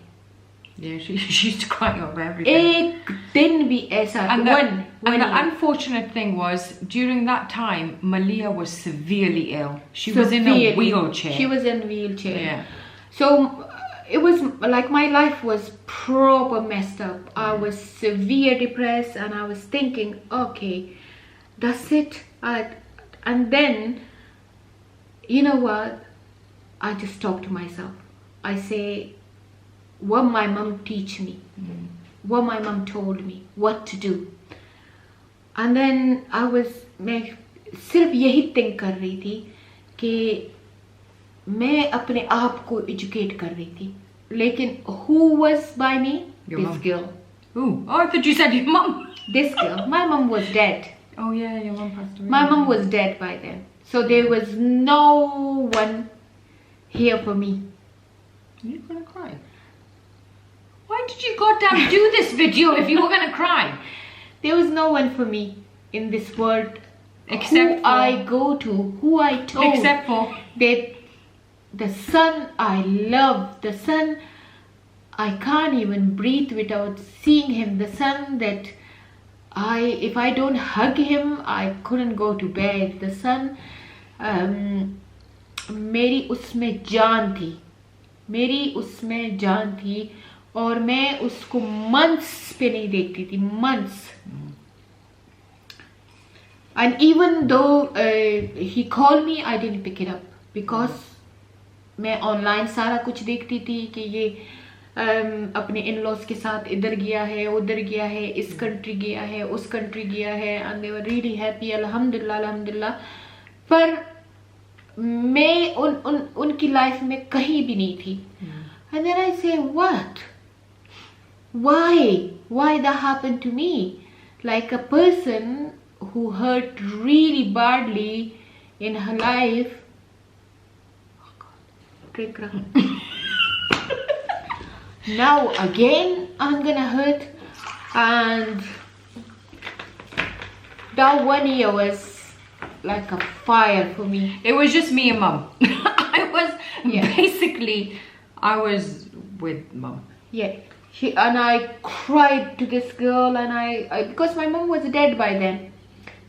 Yeah, she used to cry over everything. Ek din bhi aisa. And the unfortunate thing was, during that time, Malia was severely ill. She was in a wheelchair. She was in a wheelchair. Yeah. So it was like my life was proper messed up. I was severe depressed, and I was thinking, okay, that's it. And then, you know what? I just talk to myself. I say, what my mom teach me, what my mom told me, what to do. And then मैं सिर्फ यही think कर रही थी कि मैं अपने आप को educate कर रही थी. लेकिन who was by me? Your this mom. girl. Ooh. Oh, I thought you said your mum. This girl. My mom was dead. Oh yeah, your mum passed away. My mom was dead by then. So there was no one here for me. You're gonna cry. Why did you goddamn do this video if you were gonna cry? There was no one for me in this world Except who for... I go to, who I told. Except for... That the son I love, the son I can't even breathe without seeing him, the son that if I don't hug him, I couldn't go to bed. The son, मेरी उसमें जान थी, मेरी उसमें जान थी, और मैं उसको months पे नहीं देखती थी, months. And even though he called me, I didn't pick it up because मैं online सारा कुछ देखती थी कि ये अपने in-laws के साथ इधर गया है, उधर गया है, इस country गया है, उस country गया है, and they were really happy, alhamdulillah, alhamdulillah. पर मैं उनकी life में कहीं भी नहीं थी. And then I say, what? Why that happened to me? Like a person who hurt really badly in her life. Oh God. Now again I'm gonna hurt. And that 1 year was like a fire for me. It was just me and mum. I was with mum. Yeah. And I cried to this girl, and I because my mom was dead by then.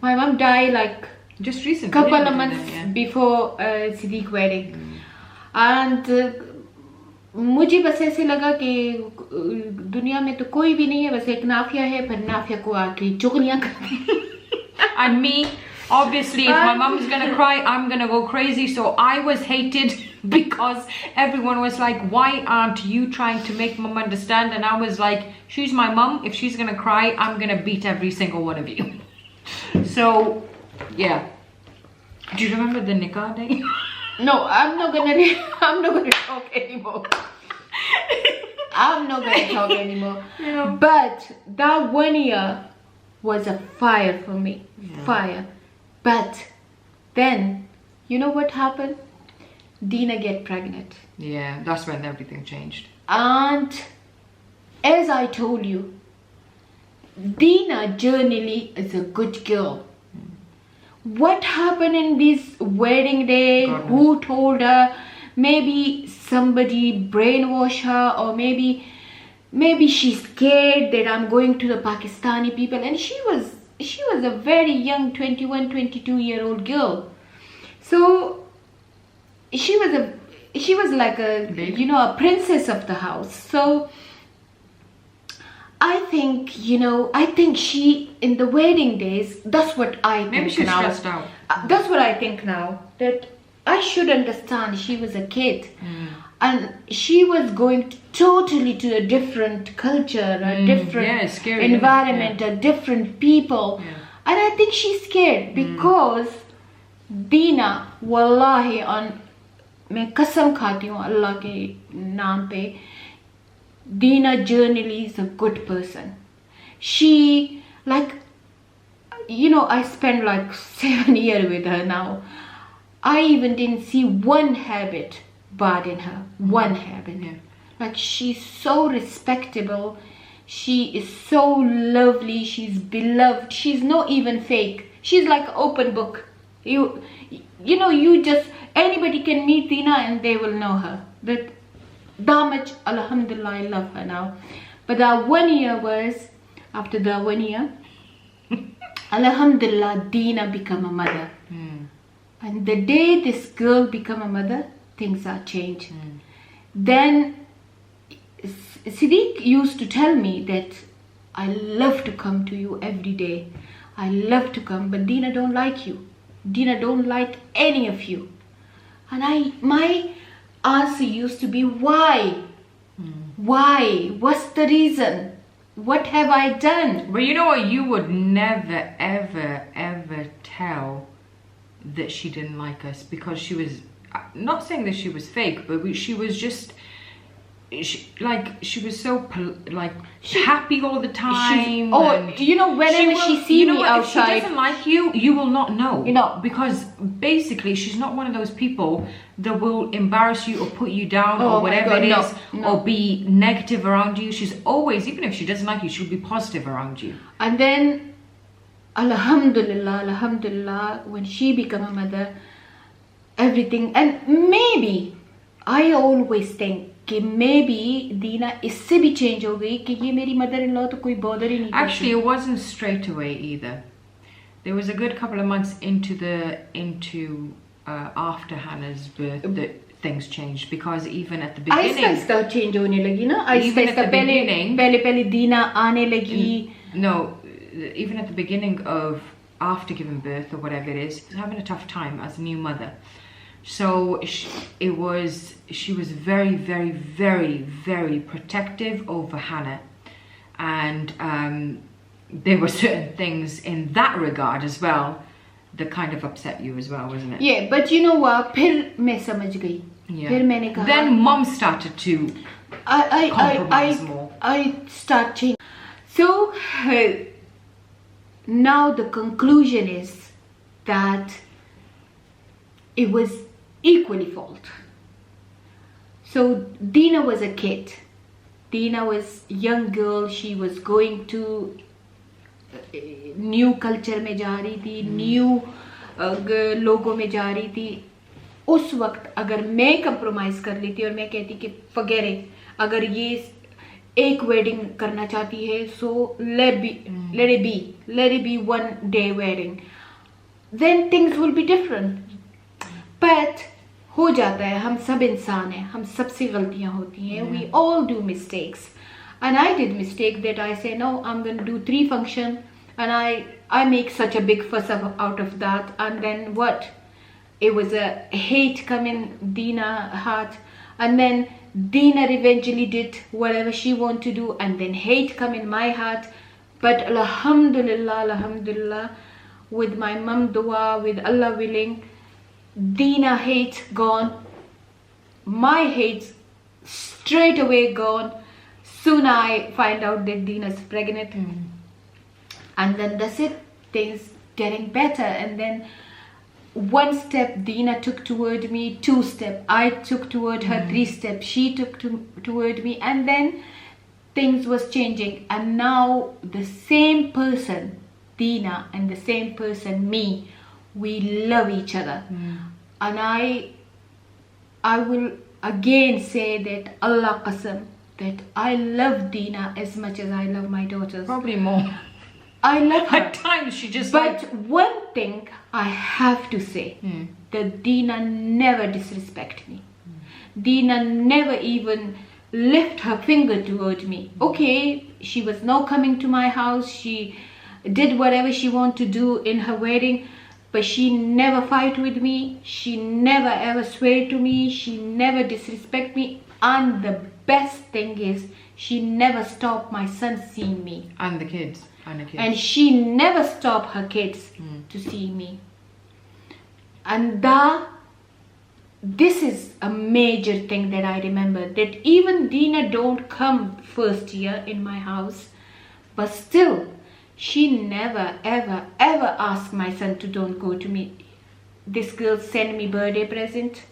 My mom died like just recently, couple of months before Siddiq wedding. And मुझे बस ऐसे लगा कि दुनिया में तो कोई भी नहीं है, बस एक नाफिया है, पर नाफिया को आके चुगलियां करती. And me, obviously, if my mum's gonna cry, I'm gonna go crazy. So I was hated because everyone was like, why aren't you trying to make mum understand? And I was like, she's my mum. If she's gonna cry, I'm gonna beat every single one of you. So, yeah. Do you remember the nikah day? No, I'm not gonna talk anymore. I'm not gonna talk anymore. Yeah. But that 1 year was a fire for me. Yeah. Fire. But then, you know what happened? Dina get pregnant. Yeah, that's when everything changed. And as I told you, Dina generally is a good girl. What happened in this wedding day? God knows. Who told her? Maybe somebody brainwashed her, or maybe she's scared that I'm going to the Pakistani people. And she was a very young 21, 22-year-old girl. So she was like a Babe. you know, a princess of the house. So I think, you know, I think she, in the wedding days, that's what I think. Maybe she's now. stressed out. That's what I think now, that I should understand she was a kid. And she was going totally to a different culture, a different yeah, it's scary, isn't it? environment, a different people. Yeah. And I think she's scared because Dina, wallahi, on मैं कसम खाती हूँ अल्लाह के नाम पे, Dina generally is a good person. She, like, you know, I spent like 7 years with her now. I even didn't see one habit bad in her. One habit. Yeah. Like, she's so respectable. She is so lovely. She's beloved. She's not even fake. She's like an open book. You know, you just, anybody can meet Dina and they will know her. That much, alhamdulillah, I love her now. But that 1 year was, after the 1 year, alhamdulillah, Dina become a mother. And the day this girl become a mother, things are changed. Then Siddiq used to tell me that I love to come to you every day. I love to come, but Dina don't like you. Dina don't like any of you. And my answer used to be, why? Why? What's the reason? What have I done? But you know what? You would never, ever, ever tell that she didn't like us, because she was, not saying that she was fake, but she was just, she was so happy all the time. Oh, you know, whenever she see me outside, if she doesn't like you, you will not know. You know, because basically she's not one of those people that will embarrass you or put you down or whatever it is, or be negative around you. She's always, even if she doesn't like you, she'll be positive around you. And then, alhamdulillah, when she became a mother, everything, and maybe I always think कि maybe Dina इससे भी change हो गई कि ये मेरी mother-in-law तो कोई bother ही नहीं करती. Actually, it wasn't straight away either. There was a good couple of months into after Hannah's birth that things changed, because even at the beginning, आहिस्ता change होने लगी ना. आहिस्ता पहले Dina आने लगी. No, even at the beginning of after giving birth or whatever it is, having a tough time as a new mother. So she was very, very, very, very protective over Hannah, and there were certain things in that regard as well that kind of upset you as well, wasn't it? Yeah, but you know what? फिर मैं समझ गई. Yeah. फिर मैंने कहा. Then Mom started to compromise more. I start changing. So now the conclusion is that it was equally fault. So Dina was a kid. Dina was a young girl. She was going to new culture में जा रही थी, new लोगों में जा रही थी. उस वक्त अगर मैं compromise कर लेती और मैं कहती कि forget it, अगर ये एक wedding करना चाहती है, so let it be one day wedding, then things will be different. But हो जाता है, हम सब इंसान हैं, हम सबसे गलतियां होती हैं. We all do mistakes, and I did mistake that I say no, I'm going to do 3 function, and I make such a big fuss out of that, and then what? It was a hate come in Dina heart, and then Dina eventually did whatever she wanted to do, and then hate come in my heart. But alhamdulillah, with my mum dua, with Allah willing, Dina hate gone, my hate straight away gone. Soon I find out that Dina's pregnant, and then that's it, things getting better. And then one step Dina took toward me, 2 steps I took toward her, 3 steps she took toward me, and then things was changing, and now the same person Dina and the same person me, we love each other. And I will again say that Allah Qasam, that I love Dina as much as I love my daughters. Probably more. I love her. At times she just But one thing I have to say, that Dina never disrespect me. Dina never even lift her finger toward me. Okay, she was now coming to my house, she did whatever she wanted to do in her wedding, but she never fight with me, she never ever swear to me, she never disrespect me, and the best thing is she never stopped my son seeing me. And the kids. And she never stopped her kids to see me. And this is a major thing that I remember, that even Dina don't come first year in my house, but still she never ever ever asked my son to don't go to me. This girl sent me birthday present.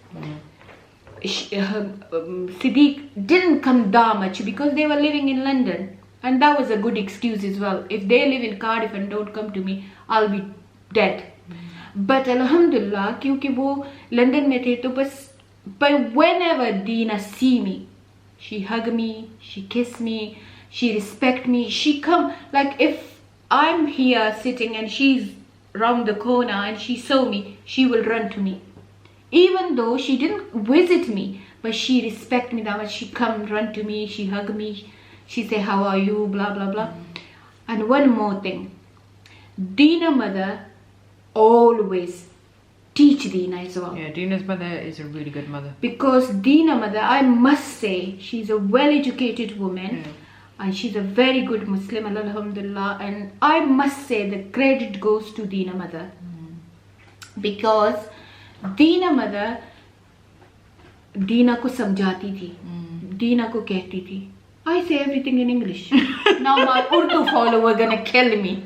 Siddiq didn't come that much because they were living in London, and that was a good excuse as well. If they live in Cardiff and don't come to me, I'll be dead. But Alhamdulillah, क्योंकि वो London में थे तो बस, but whenever Dina see me, she hug me, she kiss me, she respect me, she come, like if I'm here sitting and she's round the corner and she saw me, she will run to me. Even though she didn't visit me, but she respect me that much. She come run to me, she hug me, she say how are you, blah blah blah. And one more thing, Dina mother always teach Dina as well. Yeah, Dina's mother is a really good mother. Because Dina mother, I must say, she's a well-educated woman, and she's a very good Muslim, alhamdulillah. And I must say the credit goes to Dina mother, because Dina mother Dina को समझाती थी, Dina को कहती थी. I say everything in English. Now my Urdu follower gonna kill me.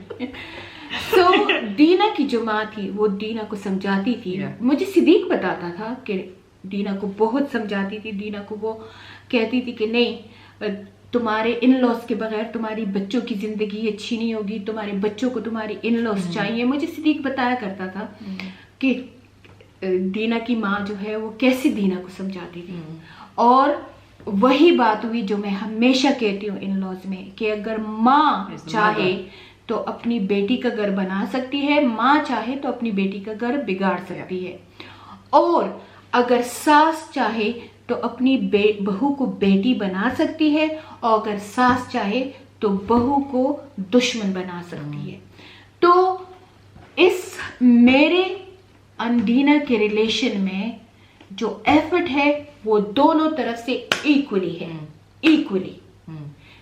So Dina की जो माँ थी वो Dina को समझाती थी. मुझे सिद्दीक बताता था कि Dina को बहुत समझाती थी. Dina को वो कहती थी कि नहीं, तुम्हारे इन लॉस के बगैर तुम्हारी बच्चों की जिंदगी अच्छी नहीं होगी, तुम्हारे बच्चों को तुम्हारी इन लॉस चाहिए. मुझे सिद्दीक बताया करता था कि दीना की माँ जो है वो कैसे दीना को समझाती थी. और वही बात हुई जो मैं हमेशा कहती हूँ इन लॉज में, कि अगर माँ चाहे तो अपनी बेटी का घर बना सकती है, माँ चाहे तो अपनी बेटी का घर बिगाड़ सकती है, और अगर सास चाहे तो अपनी बहू को बेटी बना सकती है, और अगर सास चाहे तो बहू को दुश्मन बना सकती है. तो इस मेरे अंदीना के रिलेशन में जो एफर्ट है वो दोनों तरफ से इक्वली है. इक्वली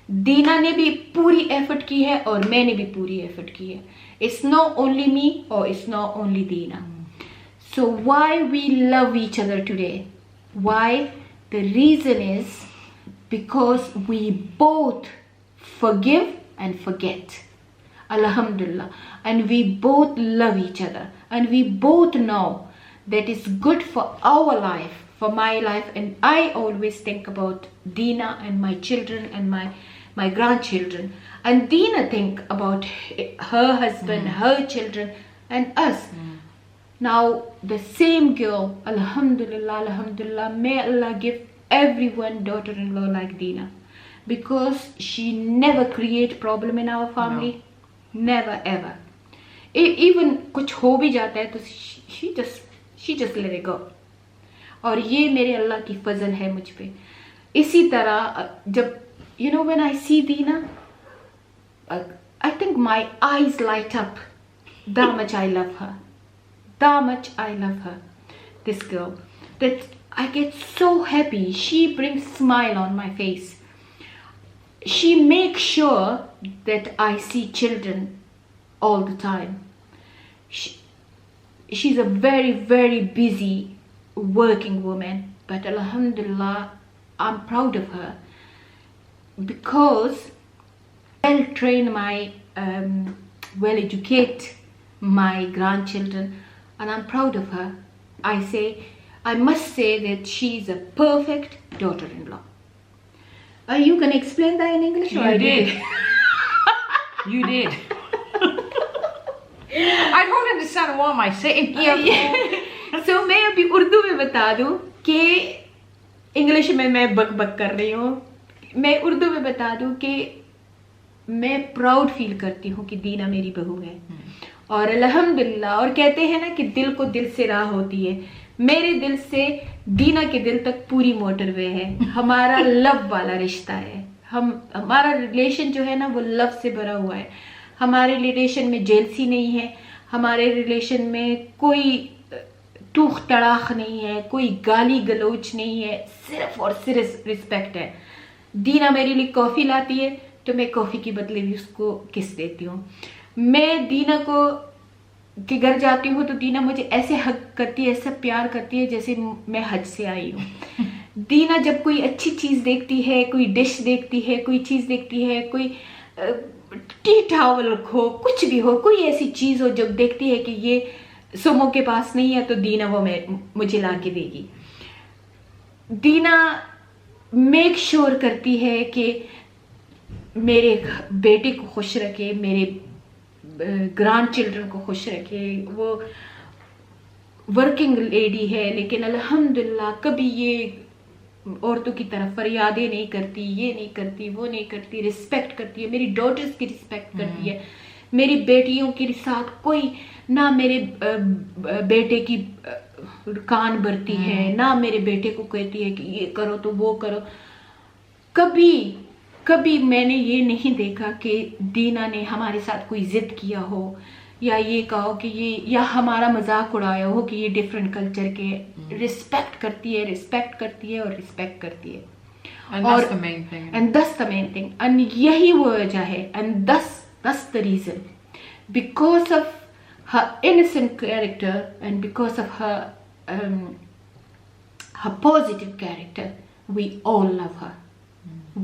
दीना ने भी पूरी एफर्ट की है और मैंने भी पूरी एफर्ट की है. इट्स नॉट ओनली मी और it's not only Dina. So why we love each other today? Why? The reason is because we both forgive and forget. Alhamdulillah. And we both love each other, and we both know that it's good for our life, for my life. And I always think about Dina and my children and my grandchildren, and Dina think about her husband, her children, and us. Now the same girl, alhamdulillah, alhamdulillah, may Allah give everyone daughter-in-law like Dina, because she never create problem in our family. No. Never ever. Even कुछ हो भी जाता है तो she just let it go. और ये मेरे अल्लाह की फजल है मुझ पे. इसी तरह जब when I see Dina, I think my eyes light up. That much I love her. That much I love her. This girl, that I get so happy. She brings smile on my face. She makes sure that I see children all the time. She's a very, very busy working woman, but alhamdulillah, I'm proud of her, because well train my well educate my grandchildren. and I'm proud of her. I must say that she's a perfect daughter-in-law. Are you gonna explain that in English? You did. You did. I don't understand what am I saying here. So मैं अभी उर्दू में बता दूं कि English में मैं बक बक कर रही हूँ. मैं उर्दू में बता दूं कि मैं प्राउड फील करती हूँ कि दीना मेरी बहू है. और अल्हम्दुलिल्लाह. और कहते हैं ना कि दिल को दिल से राह होती है. मेरे दिल से दीना के दिल तक पूरी मोटरवे है. हमारा लव वाला रिश्ता है. हमारा रिलेशन जो है ना वो लव से भरा हुआ है. हमारे रिलेशन में जेलसी नहीं है. हमारे रिलेशन में कोई टूख तड़ाख नहीं है, कोई गाली गलोच नहीं है. सिर्फ और सिर्फ रिस्पेक्ट है. दीना मेरे लिए कॉफ़ी लाती है तो मैं कॉफ़ी के बदले भी उसको किस देती हूँ. मैं दीना को के घर जाती हूँ तो दीना मुझे ऐसे हक करती है, ऐसा प्यार करती है जैसे मैं हज से आई हूँ. दीना जब कोई अच्छी चीज़ देखती है, कोई डिश देखती है, कोई चीज़ देखती है, कोई टी टॉवल हो, कुछ भी हो, कोई ऐसी चीज़ हो जब देखती है कि ये सुमो के पास नहीं है तो दीना वो मुझे ला के देगी. दीना मेक श्योर करती है कि मेरे बेटे को खुश रखे, मेरे ग्रैंड चिल्ड्रन को खुश रखे. वो वर्किंग लेडी है लेकिन अल्हम्दुलिल्लाह कभी ये औरतों की तरफ फरियादें नहीं करती, ये नहीं करती, वो नहीं करती. रिस्पेक्ट करती है, मेरी डॉटर्स की रिस्पेक्ट करती है. मेरी बेटियों के साथ कोई ना मेरे बेटे की कान भरती है, ना मेरे बेटे को कहती है कि ये करो तो वो करो. कभी मैंने ये नहीं देखा कि दीना ने हमारे साथ कोई जिद किया हो या ये कहो कि ये या हमारा मजाक उड़ाया हो कि ये डिफरेंट कल्चर के. रिस्पेक्ट करती है और रिस्पेक्ट करती है. And that's the main thing. And that's the main thing. And यही वो वजह है. And that's the reason. Because of her innocent character and because of her positive character, we all love her.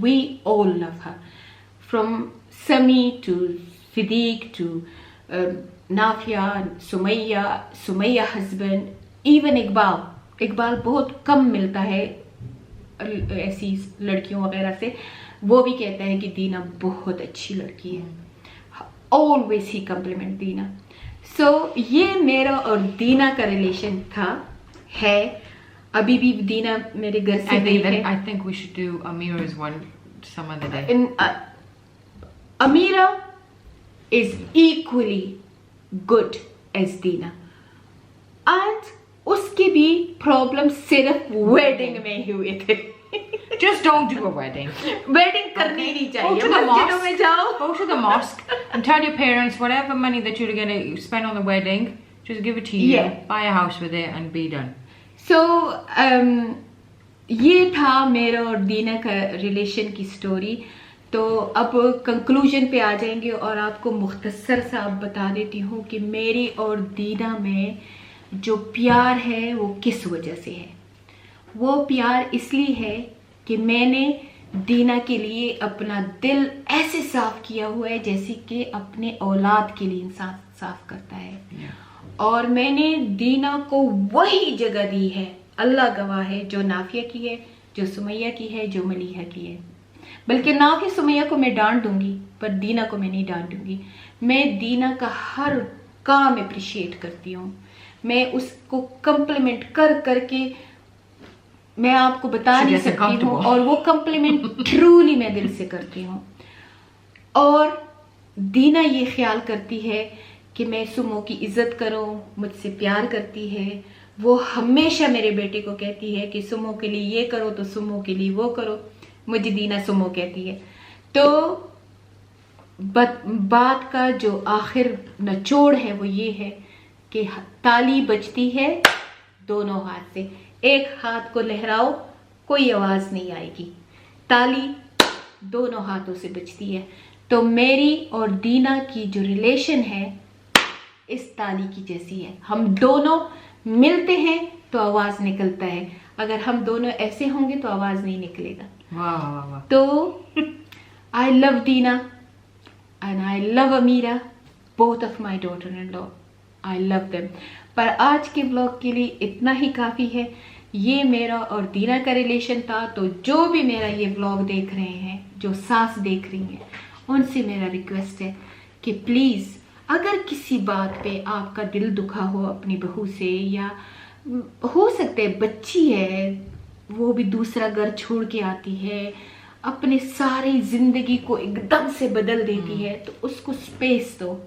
We all love her. From Sami to Siddiq to Nafia, Sumaya husband, even Iqbal बहुत कम मिलता है ऐसी लड़कियों वगैरह से. वो भी कहता है कि दीना बहुत अच्छी लड़की है. Always he compliment Dina. So ये मेरा और दीना का रिलेशन है. अभी भी दीना मेरे घर से गई है. I think we should do Amira's one some other day. Amira is equally good as Dina. And उसके भी प्रॉब्लम सिर्फ वेडिंग में ही हुए थे. Just don't do a wedding. Wedding करनी नहीं चाहिए. Go to the मस्जिदों में जाओ. Go to the mosque and tell your parents whatever money that you're going to spend on the wedding, just give it to you. Yeah. Buy a house with it and be done. So ये था मेरा और दीना का relation की story. तो अब conclusion पे आ जाएंगे और आपको मुख्तसर सा आप बता देती हूँ कि मेरी और दीना में जो प्यार है वो किस वजह से है. वो प्यार इसलिए है कि मैंने दीना के लिए अपना दिल ऐसे साफ किया हुआ है जैसे कि अपने औलाद के लिए इंसान साफ करता है. और मैंने दीना को वही जगह दी है, अल्लाह गवाह है, जो नाफिया की है, जो सुमैया की है, जो मलीहा की है. बल्कि नाफिया सुमैया को मैं डांट दूंगी पर दीना को मैं नहीं डांटूंगी. मैं दीना का हर काम अप्रिशिएट करती हूँ. मैं उसको कम्प्लीमेंट करके मैं आपको बता नहीं सकती हूँ. और वो कम्प्लीमेंट ट्रूली मैं दिल से करती हूँ. और दीना ये ख्याल करती है कि मैं सुमो की इज्जत करूँ, मुझसे प्यार करती है. वो हमेशा मेरे बेटे को कहती है कि सुमो के लिए ये करो तो सुमो के लिए वो करो. मुझे दीना सुमो कहती है. तो बात का जो आखिर निचोड़ है वो ये है कि ताली बजती है दोनों हाथ से. एक हाथ को लहराओ कोई आवाज नहीं आएगी. ताली दोनों हाथों से बजती है. तो मेरी और दीना की जो रिलेशन है इस ताली की जैसी है. हम दोनों मिलते हैं तो आवाज निकलता है. अगर हम दोनों ऐसे होंगे तो आवाज नहीं निकलेगा. वाह वाह वाह. तो I love Dina and I love Amira, both of my daughter-in-law. I love them. पर आज के व्लॉग के लिए इतना ही काफ़ी है। ये मेरा और दीना का रिलेशन था। तो जो भी मेरा ये व्लॉग देख रहे हैं, जो सास देख रही हैं, उनसे मेरा रिक्वेस्ट है कि प्लीज़ अगर किसी बात पे आपका दिल दुखा हो अपनी बहू से, या हो सकता है बच्ची है वो भी दूसरा घर छोड़ के आती है, अपने सारी जिंदगी को एकदम से बदल देती है, तो उसको स्पेस दो,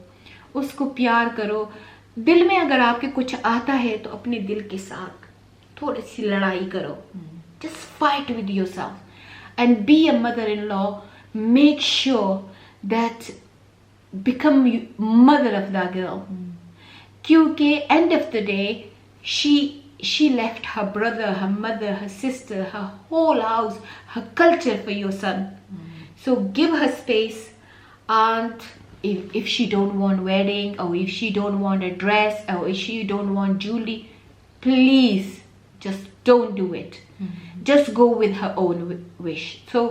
उसको प्यार करो। दिल में अगर आपके कुछ आता है तो अपने दिल के साथ थोड़ी सी लड़ाई करो। Just fight with yourself and be a mother in law. Make sure that become mother of the girl, क्योंकि end of the day she left her brother, her mother, her sister, her whole house, her culture for your son. So give her space, and if she don't want wedding, or if she don't want a dress, or if she don't want jewelry, please just don't do it. Just go with her own wish. So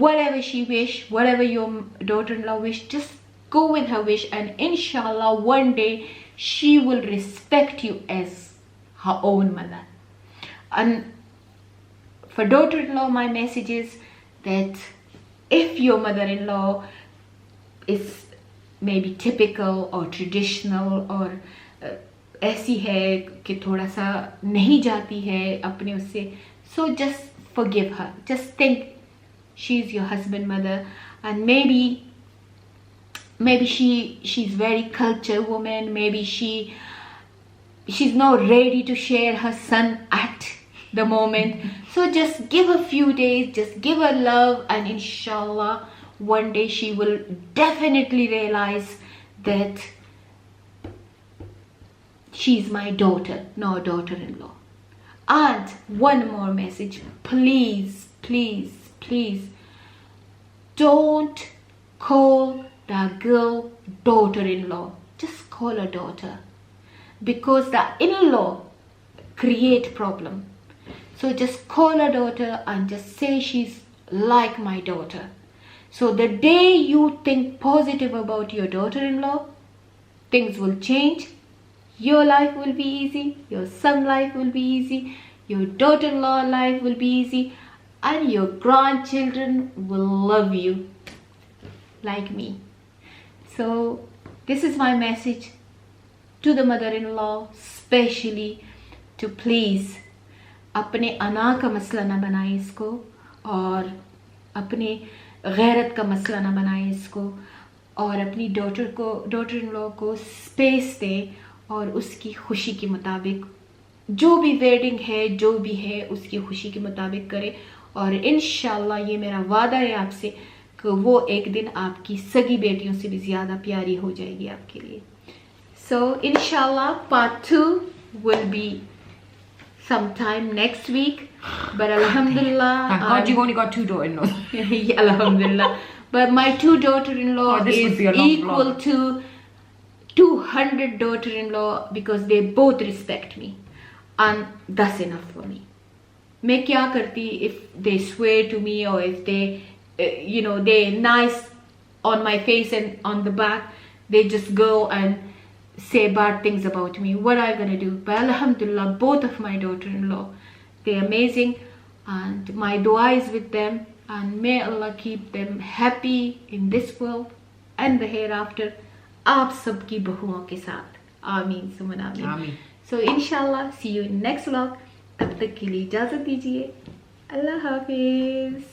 whatever she wish, whatever your daughter-in-law wish, just go with her wish, and inshallah one day she will respect you as her own mother. And for daughter-in-law, my message is that if your mother-in-law is maybe typical or traditional, or ऐसी है कि थोड़ा सा नहीं जाती है अपने उससे, so just forgive her. Just think she's your husband mother, and maybe she's very cultured woman, maybe she's not ready to share her son at the moment. So just give her few days, just give her love, and inshallah one day she will definitely realize that she's my daughter, not daughter-in-law. And one more message, please, please, please don't call the girl daughter-in-law. Just call her daughter, because the in-law create problem. So just call her daughter and just say she's like my daughter. So the day you think positive about your daughter-in-law, things will change. Your life will be easy, your son life will be easy, your daughter-in-law life will be easy, and your grandchildren will love you like me. So this is my message to the mother-in-law, especially to please अपने अना का मसला ना बनाए इसको, और अपने गैरत का मसला ना बनाए इसको, और अपनी daughter-in-law को स्पेस दे, और उसकी खुशी के मुताबिक जो भी वेडिंग है, जो भी है, उसकी खुशी के मुताबिक करे। और इंशाल्लाह ये मेरा वादा है आपसे कि वो एक दिन आपकी सगी बेटियों से भी ज़्यादा प्यारी हो जाएगी आपके लिए। So inshallah part 2 will be sometime next week, but alhamdulillah, thank God you've only got 2 daughter-in-laws. yeah, alhamdulillah, but my 2 daughter-in-law is equal to 200 daughter-in-law, because they both respect me, and that's enough for me. मैं क्या करती if they swear to me, or if they they're nice on my face and on the back, they just go and say bad things about me. What are you gonna do? But alhamdulillah, both of my daughter-in-law, they're amazing, and my dua is with them, and may Allah keep them happy in this world and the hereafter. आप सबकी बहुओं के साथ, आमीन सुमन आमीन। So inshallah see you in next vlog. तब तक के लिए इजाजत दीजिए। अल्लाह हाफिज।